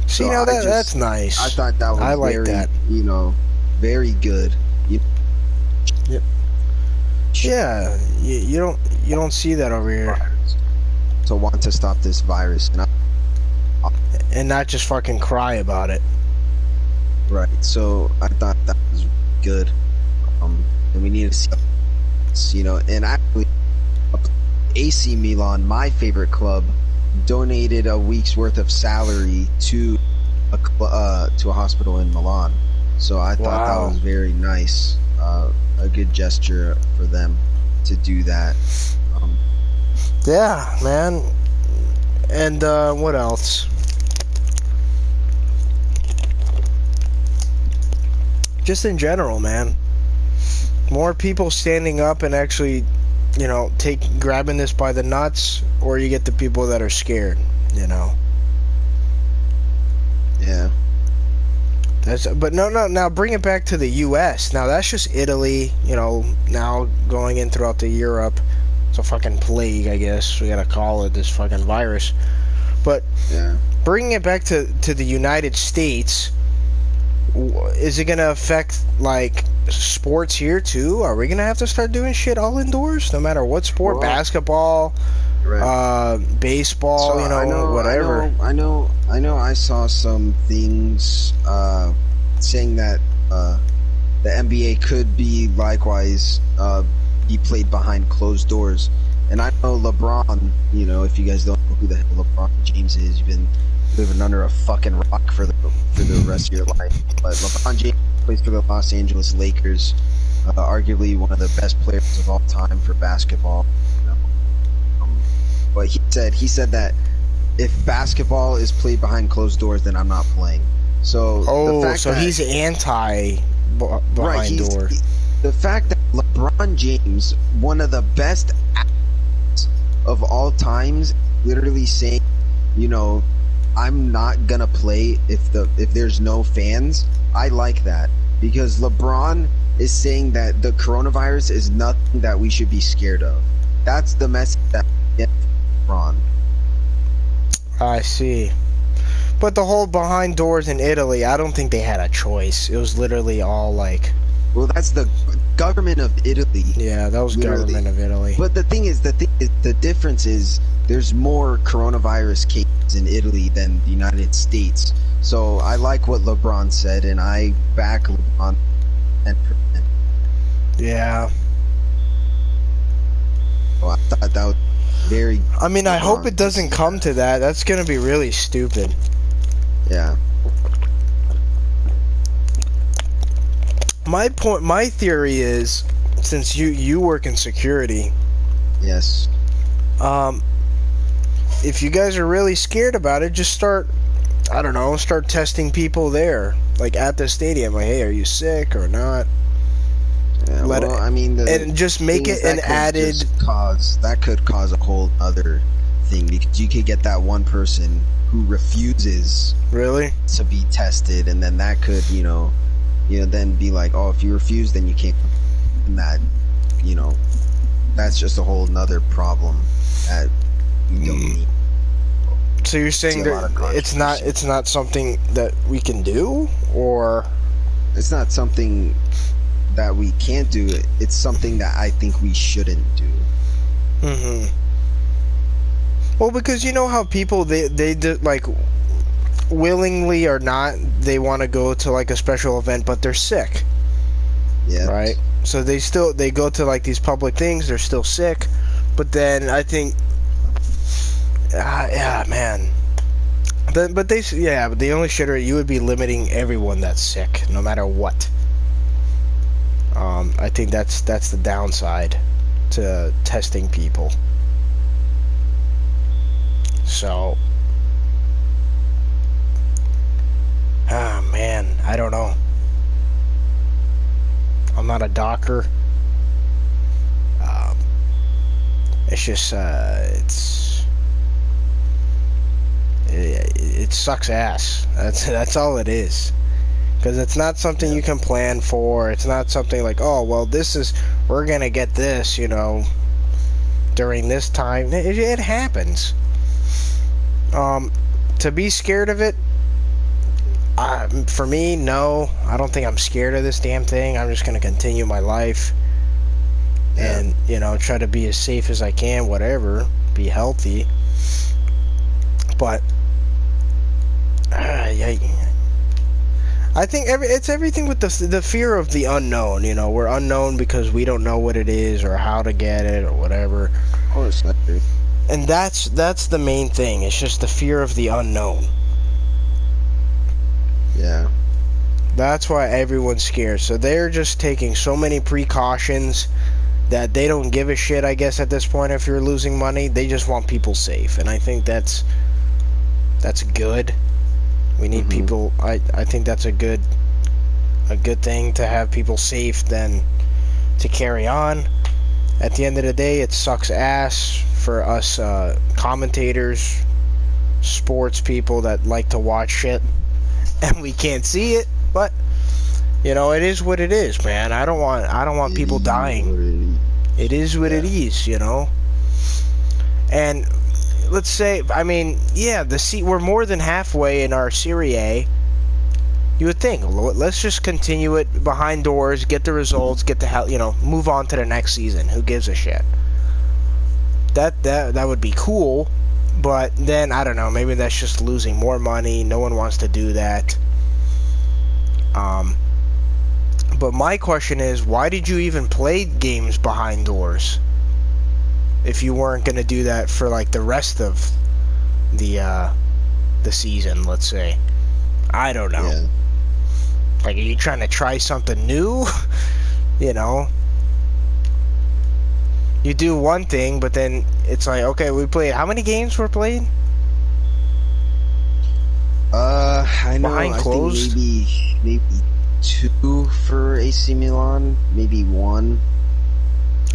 See, So now that's nice. I thought that was like that. Very good. Yep. Yeah, you don't see that over here. To want to stop this virus, and not just fucking cry about it. Right. So I thought that was good. And we need to see, and actually, AC Milan, my favorite club, donated a week's worth of salary to a hospital in Milan. So I thought that was very nice. A good gesture for them to do that. Yeah, man. And what else? Just in general, man. More people standing up and actually, grabbing this by the nuts, or you get the people that are scared, Yeah. But no, now bring it back to the U.S. Now that's just Italy, now going in throughout the Europe. It's a fucking plague, I guess we gotta call it, this fucking virus. But bringing it back to the United States, is it gonna affect like sports here too? Are we gonna have to start doing shit all indoors, no matter what sport? Basketball, right. Baseball, so whatever. I know. I saw some things saying that the NBA could be likewise be played behind closed doors. And I know LeBron. If you guys don't know who the hell LeBron James is, you've been living under a fucking rock for the rest of your life. But LeBron James plays for the Los Angeles Lakers, arguably one of the best players of all time for basketball. But he said that if basketball is played behind closed doors, then I'm not playing. So he's anti behind doors. The fact that LeBron James, one of the best athletes of all times, literally saying, I'm not gonna play if there's no fans. I like that, because LeBron is saying that the coronavirus is nothing that we should be scared of. That's the message that we get from LeBron. I see. But the whole behind doors in Italy, I don't think they had a choice. It was literally all like... Well, that's the government of Italy. Yeah, that was literally. Government of Italy. But the difference is there's more coronavirus cases in Italy than the United States. So I like what LeBron said, and I back LeBron 10%. Yeah. Well, I thought that was very... I mean, I hope it doesn't come to that. That's going to be really stupid. Yeah. My theory is, since you work in security... Yes. If you guys are really scared about it, just start testing people there. Like, at the stadium. Like, hey, are you sick or not? Yeah, and just make it an added... That could cause a whole other thing, because you could get that one person who refuses... Really? ...to be tested, and then that could, then be like, oh, if you refuse, then you can't... And that, that's just a whole nother problem that you don't need. So you're saying that it's not something that we can do, or... It's not something that we can't do. It's something that I think we shouldn't do. Mm-hmm. Well, because you know how people, they like, willingly or not, they want to go to, like, a special event, but they're sick. Yeah. Right? So they go to, like, these public things, they're still sick, but then I think... yeah, man. But the only shitter, you would be limiting everyone that's sick, no matter what. I think that's the downside to testing people. So, man, I don't know. I'm not a doctor. It's just, it sucks ass. That's all it is. Because it's not something you can plan for. It's not something like, oh, well, we're gonna get this, during this time. It happens. To be scared of it, for me, no. I don't think I'm scared of this damn thing. I'm just gonna continue my life. And, try to be as safe as I can, whatever. Be healthy. But, I think it's everything with the fear of the unknown. We're unknown because we don't know what it is or how to get it or whatever. Of course, that's true. And that's the main thing. It's just the fear of the unknown. Yeah. That's why everyone's scared. So they're just taking so many precautions that they don't give a shit, I guess, at this point. If you're losing money, they just want people safe. And I think that's good. We need people. I think that's a good thing to have people safe than to carry on. At the end of the day, it sucks ass for us commentators, sports people that like to watch shit, and we can't see it. But it is what it is, man. I don't want people dying. It is what it is, And let's say, we're more than halfway in our Serie A. You would think, let's just continue it behind doors, get the results, get the hell, move on to the next season. Who gives a shit? That would be cool, but then I don't know. Maybe that's just losing more money. No one wants to do that. But my question is, why did you even play games behind doors if you weren't going to do that for like the rest of the season, let's say? I don't know. Yeah. Like, are you trying to try something new? You do one thing, but then it's like, okay, we played. How many games were played? I know. Behind I closed? think maybe 2 for AC Milan, maybe 1.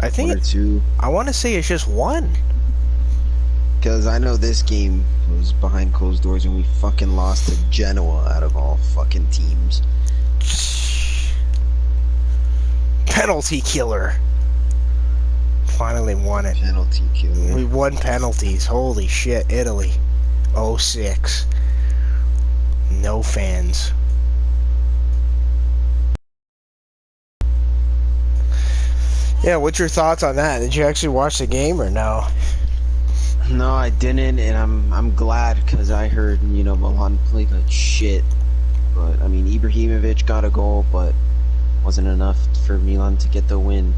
I think 1 or 2. I want to say it's just 1. Because I know this game was behind closed doors and we fucking lost to Genoa out of all fucking teams. Penalty killer. Finally won it. Penalty killer. We won penalties. Holy shit, Italy. 06. No fans. Yeah, what's your thoughts on that? Did you actually watch the game or no? No, I didn't, and I'm glad because I heard Milan played like shit. But I mean, Ibrahimovic got a goal, but wasn't enough for Milan to get the win.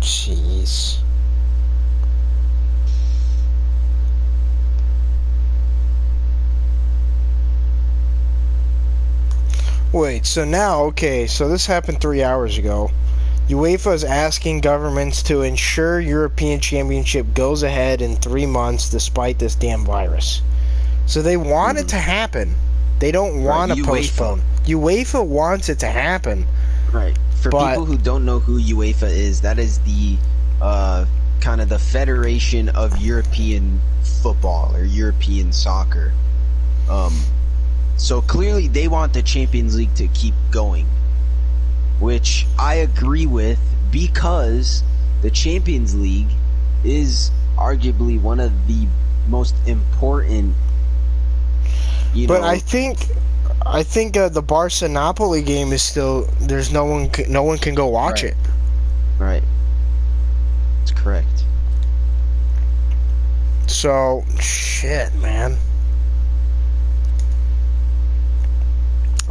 Jeez. Wait, so now, okay, so this happened 3 hours ago. UEFA is asking governments to ensure European Championship goes ahead in 3 months despite this damn virus. So they want it to happen. They don't want to postpone. UEFA wants it to happen. Right. For people who don't know who UEFA is, that is the kind of the Federation of European Football or European Soccer. So clearly they want the Champions League to keep going, which I agree with because the Champions League is arguably one of the most important. But I think the Barca Napoli game is still there's no one can go watch it. Right. That's correct. So shit, man.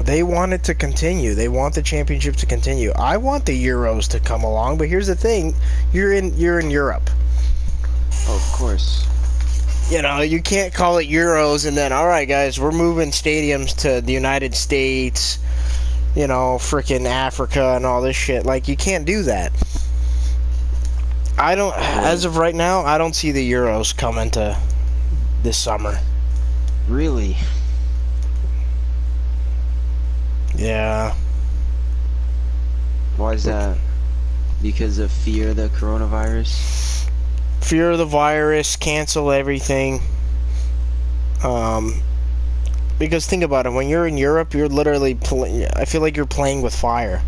They want it to continue. They want the championship to continue. I want the Euros to come along, but here's the thing: you're in Europe. Oh, of course. You know, you can't call it Euros and then, all right, guys, we're moving stadiums to the United States, you know, freaking Africa and all this shit. Like, you can't do that. I don't, as of right now, I don't see the Euros coming to this summer. Really? Yeah. Why is that? Because of fear of the coronavirus? Fear of the virus, cancel everything. Because think about it, when you're in Europe, you're literally, I feel like you're playing with fire.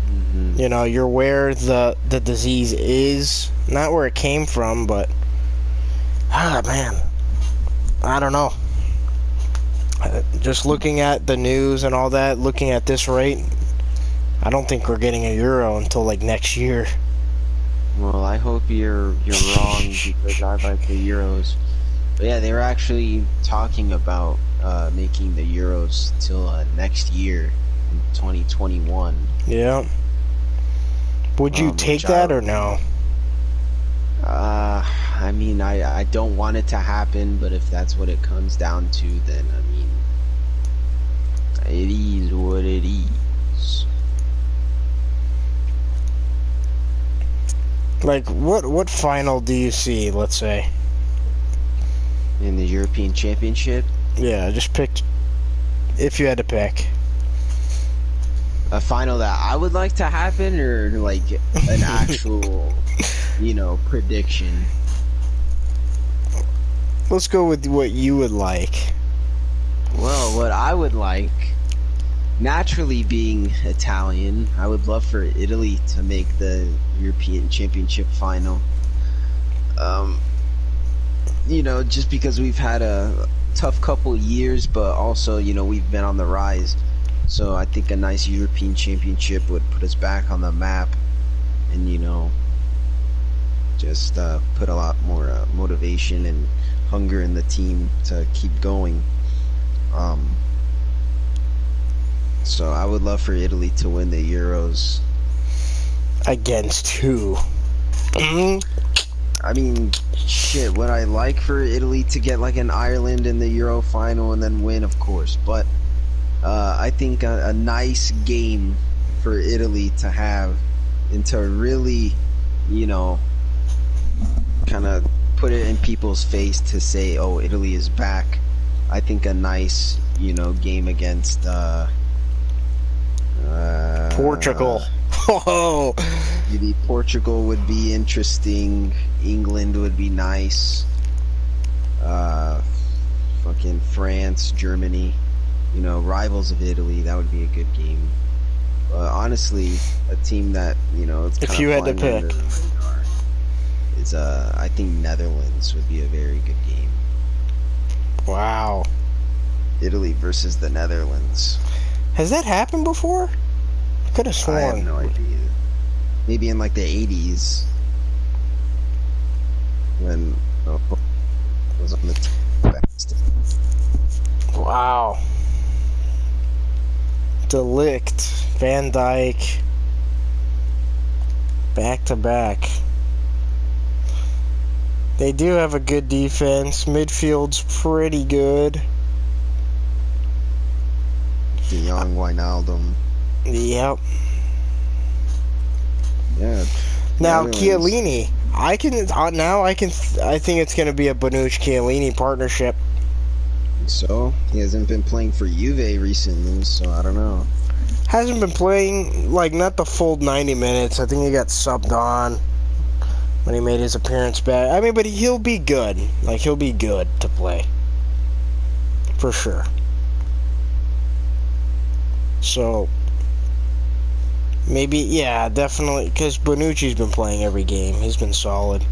Mm-hmm. You know, you're where the disease is, not where it came from, but, man, I don't know. Just looking at the news and all that, looking at this rate, I don't think we're getting a Euro until, like, next year. Well, I hope you're wrong because I like the Euros. But yeah, they were actually talking about making the Euros till next year, in 2021. Yeah. Would you take that or no? I mean, I don't want it to happen, but if that's what it comes down to, then, I mean, it is what it is. Like, what final do you see, let's say? In the European Championship? Yeah, just pick, if you had to pick. A final that I would like to happen, or like an actual, you know, prediction? Let's go with what you would like. Well, what I would like, naturally being Italian, I would love for Italy to make the European Championship final. You know, just because we've had a tough couple years, but also, you know, we've been on the rise. So I think a nice European Championship would put us back on the map, and, you know, just put a lot more motivation and hunger in the team to keep going. So I would love for Italy to win the Euros. Against who? I mean, shit, would I like for Italy to get like an Ireland in the Euro final and then win? Of course, but I think a nice game for Italy to have and to really, you know, kind of put it in people's face to say, oh, Italy is back. I think a nice, you know, game against Portugal. Oh, maybe Portugal would be interesting. England would be nice. Fucking France, Germany, you know, rivals of Italy. That would be a good game. Honestly, a team that, you know, it's if you had to pick, is I think Netherlands would be a very good game. Wow. Italy versus the Netherlands. Has that happened before? I could have sworn. I have no idea. Maybe in like the 80s when was on the best. Wow. Delict, Van Dyke, back to back. They do have a good defense. Midfield's pretty good. The young Wijnaldum. Yep. Yeah. Now Chiellini, I think it's going to be a Bonucci-Chiellini partnership. So he hasn't been playing for Juve recently, so I don't know. Hasn't been playing, like, not the full 90 minutes. I think he got subbed on when he made his appearance back. I mean, but he'll be good. Like, he'll be good to play. For sure. So, maybe, yeah, definitely, because Bonucci's been playing every game. He's been solid.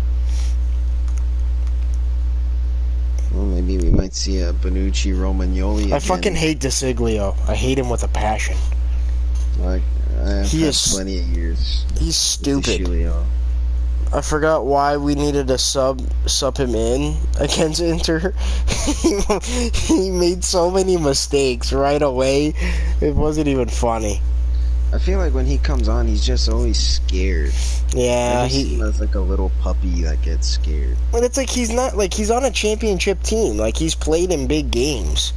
Well, maybe we might see a Bonucci Romagnoli again. I fucking hate DeSiglio. I hate him with a passion. Like, I've had plenty of years. He's stupid. I forgot why we needed to sub him in against Inter. He made so many mistakes right away. It wasn't even funny. I feel like when he comes on, he's just always scared. I Yeah, just see him he. as like a little puppy that gets scared. But it's like he's not like he's on a championship team. Like he's played in big games,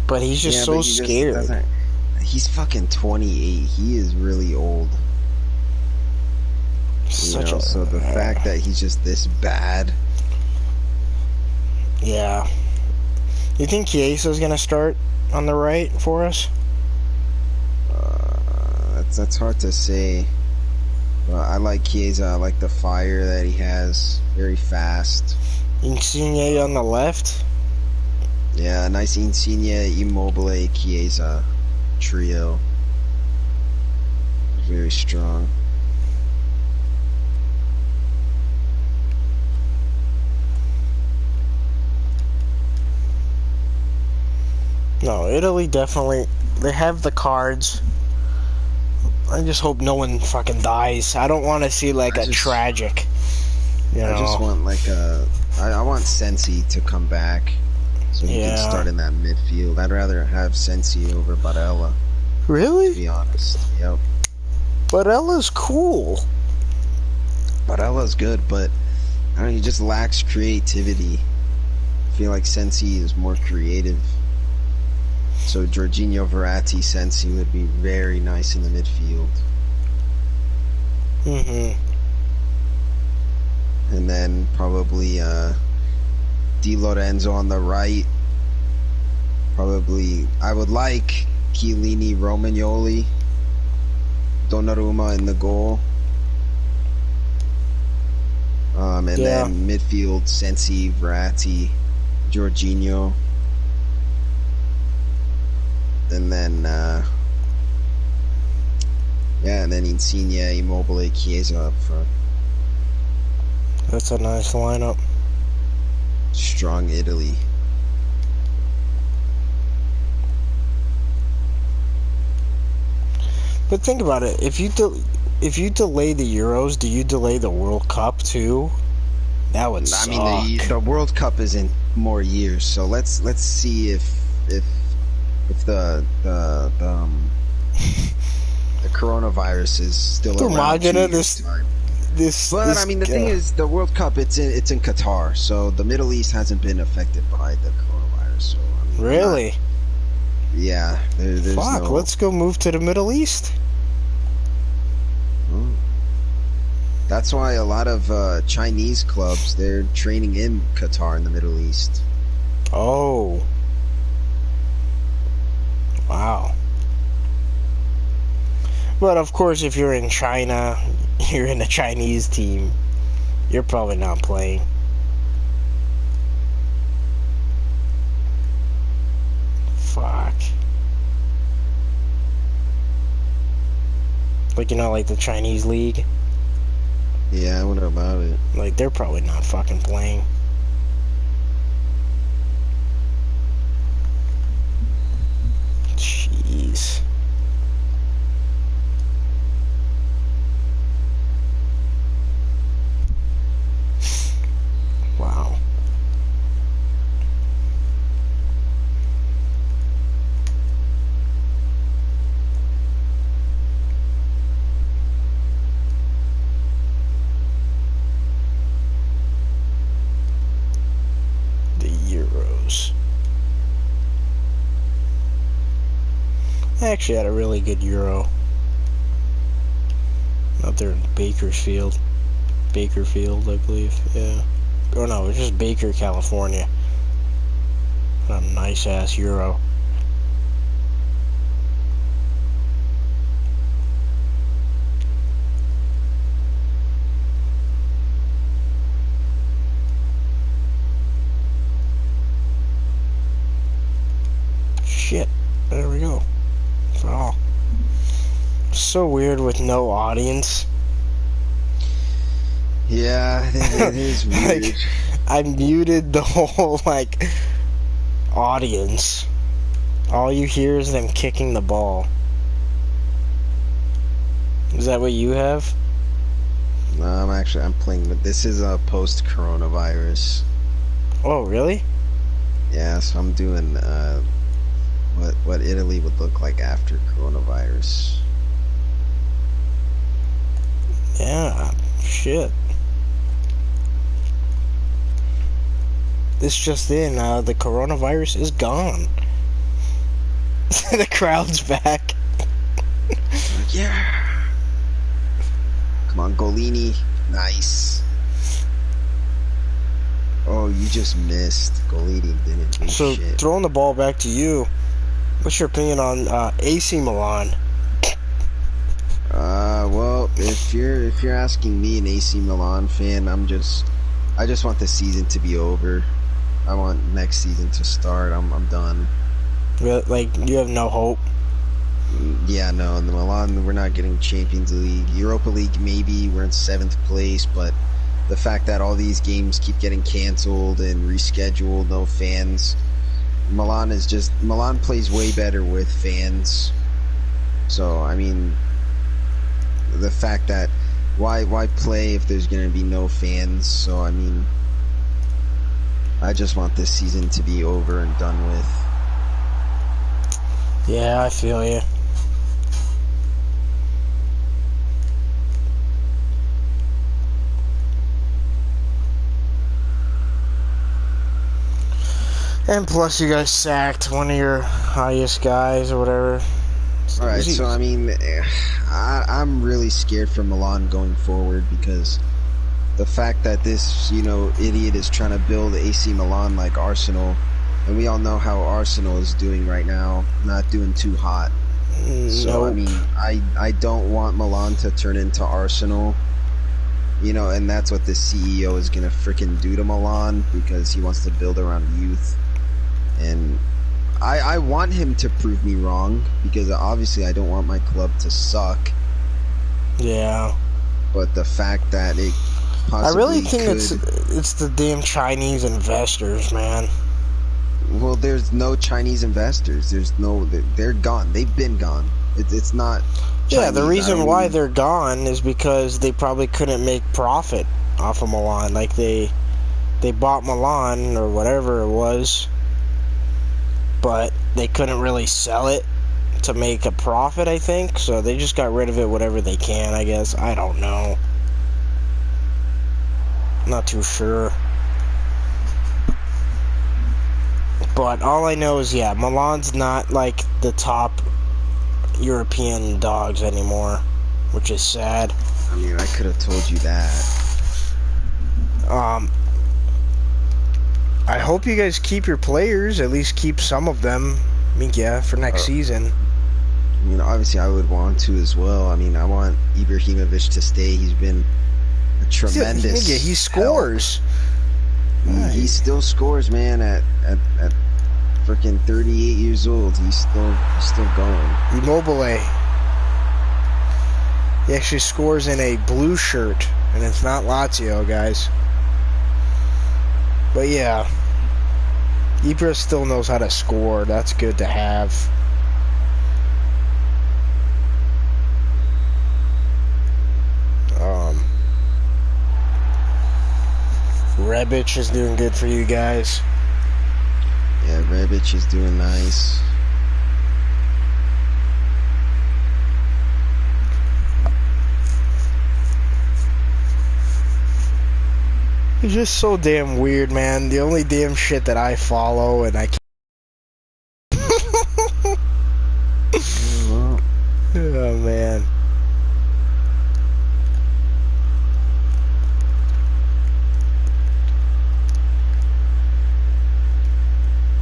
but he's just Yeah, but so he just scared. doesn't. He's fucking 28. He is really old. You Such know, a. so the fact that he's just this bad. Yeah. You think Chiesa's gonna start on the right for us? That's hard to say. Well, I like Chiesa. I like the fire that he has. Very fast. Insigne on the left. Yeah, nice Insigne, Immobile, Chiesa trio. Very strong. No, Italy definitely. They have the cards. I just hope no one fucking dies. I don't want to see like a tragic. I just want like a. I want Sensi to come back, so he can start in that midfield. I'd rather have Sensi over Barella. Really? To be honest, yep. Barella's cool. Barella's good, but I don't know, he just lacks creativity. I feel like Sensi is more creative. So Jorginho, Verratti, Sensi would be very nice in the midfield. Mm-hmm. And then probably Di Lorenzo on the right. Probably, I would like Chiellini, Romagnoli, Donnarumma in the goal. And then midfield, Sensi, Verratti, Jorginho. And then, and then Insigne, Immobile, Chiesa up front. That's a nice lineup. Strong Italy. But think about it. If you delay the Euros, do you delay the World Cup too? That would suck. I mean, the World Cup is in more years, so let's see if the coronavirus is still around. But I mean, the thing is, the World Cup it's in Qatar, so the Middle East hasn't been affected by the coronavirus. So I mean, really, yeah. There's fuck. no... Let's go move to the Middle East. That's why a lot of Chinese clubs they're training in Qatar in the Middle East. Oh. Wow. But of course, if you're in China, you're in a Chinese team, you're probably not playing. Fuck. Like, you know, like the Chinese league? Yeah, I wonder about it. Like, they're probably not fucking playing. Jeez. Wow. The Euros. I actually had a really good Euro. Out there in Bakersfield, I believe, yeah. Oh no, it was just Baker, California. A nice ass Euro. Shit, there we go. Oh. So weird with no audience. Yeah, it is weird. Like, I muted the whole, like, audience. All you hear is them kicking the ball. Is that what you have? No, I'm playing, but this is a post-coronavirus. Oh, really? Yeah, so I'm doing what Italy would look like after coronavirus. Yeah, shit. This just in, the coronavirus is gone. The crowd's back. Yeah. Come on, Golini. Nice. Oh, you just missed. Golini didn't do So, shit. throwing the ball back to you, what's your opinion on AC Milan? Well, if you're asking me, an AC Milan fan, I just want the season to be over. I want next season to start. I'm done. Like, you have no hope? Yeah, no, in the Milan, we're not getting Champions League. Europa League, maybe. We're in 7th place, but the fact that all these games keep getting canceled and rescheduled, no fans. Milan plays way better with fans. So, I mean, the fact that why play if there's going to be no fans? So, I mean, I just want this season to be over and done with. Yeah, I feel you. And plus, you guys sacked one of your highest guys or whatever. Alright, so I mean, I'm really scared for Milan going forward because the fact that this, idiot is trying to build AC Milan like Arsenal, and we all know how Arsenal is doing right now, not doing too hot. So, I mean, I don't want Milan to turn into Arsenal, and that's what the CEO is going to freaking do to Milan because he wants to build around youth. And I want him to prove me wrong because obviously I don't want my club to suck. Yeah. But the fact that it possibly I really think it's the damn Chinese investors, man. Well, there's no Chinese investors. They're gone. They've been gone. It's not Chinese. Yeah, the reason why they're gone is because they probably couldn't make profit off of Milan. Like, they bought Milan or whatever it was, but they couldn't really sell it to make a profit, I think. So they just got rid of it whatever they can, I guess. I don't know. Not too sure. But all I know is, yeah, Milan's not like the top European dogs anymore, which is sad. I mean, I could have told you that. I hope you guys keep your players, at least keep some of them. I mean, yeah, for next season. I mean, obviously I would want to as well. I mean, I want Ibrahimovic to stay. He's been a tremendous he scores. He still scores, man, at freaking 38 years old. He's still going. Immobile. He actually scores in a blue shirt, and it's not Lazio, guys. But yeah, Ibra still knows how to score. That's good to have. Rebic is doing good for you guys. Yeah, Rebic is doing nice. It's just so damn weird, man. The only damn shit that I follow and I can't. Oh, man.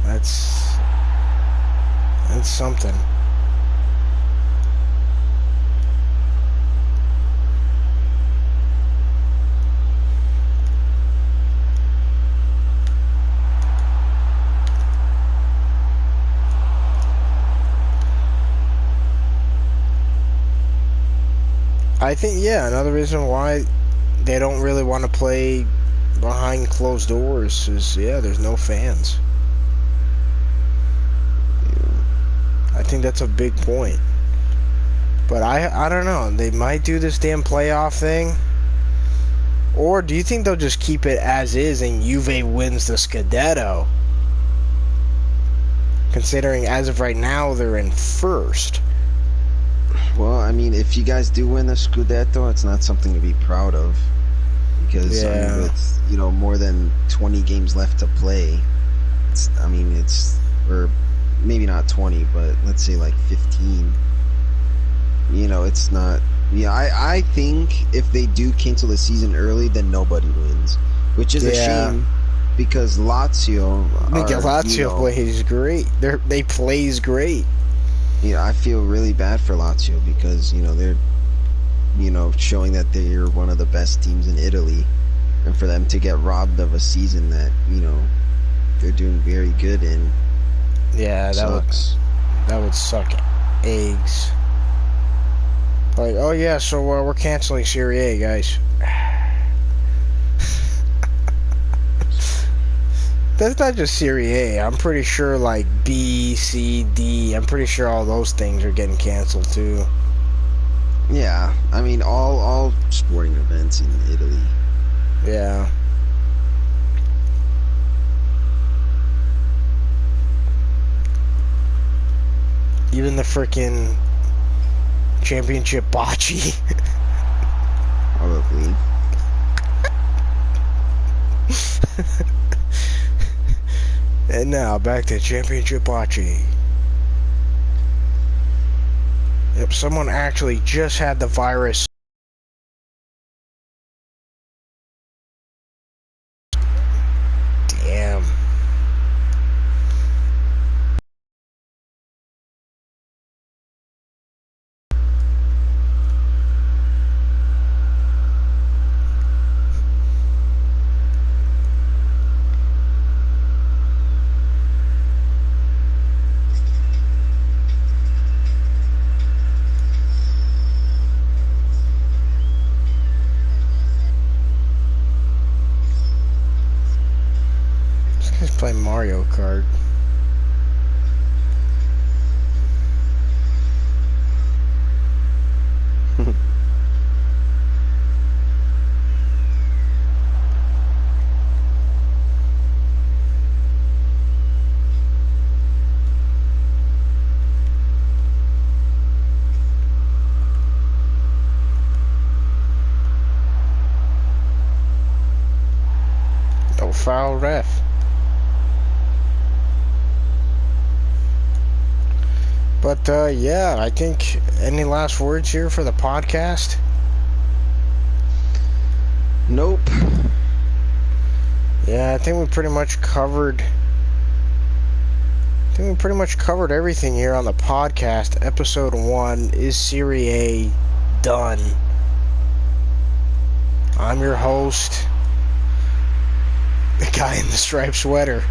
That's something. I think, yeah, another reason why they don't really want to play behind closed doors is, yeah, there's no fans. I think that's a big point. But I don't know. They might do this damn playoff thing. Or do you think they'll just keep it as is and Juve wins the Scudetto? considering as of right now they're in first. Well, I mean, if you guys do win the Scudetto, it's not something to be proud of. Because, I mean, with, more than 20 games left to play, or maybe not 20, but let's say like 15. It's not... Yeah, I think if they do cancel the season early, then nobody wins. Which is a shame, because Lazio plays great. They plays great. I feel really bad for Lazio because, they're, showing that they're one of the best teams in Italy. And for them to get robbed of a season that, they're doing very good in. Yeah, sucks. That would suck eggs. Like, oh yeah, so we're canceling Serie A, guys. That's not just Serie A. I'm pretty sure like B, C, D. I'm pretty sure all those things are getting canceled too. Yeah, I mean all sporting events in Italy. Yeah. Even the freaking championship bocce. Probably. And now back to championship bocce. Yep, someone actually just had the virus. Damn. Let's play Mario Kart. No foul ref. But, yeah, I think, any last words here for the podcast? Nope. Yeah, I think we pretty much covered everything here on the podcast. Episode 1 is Serie A done. I'm your host, the guy in the striped sweater.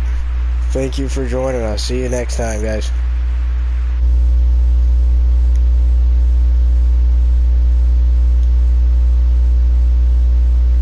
Thank you for joining us. See you next time, guys.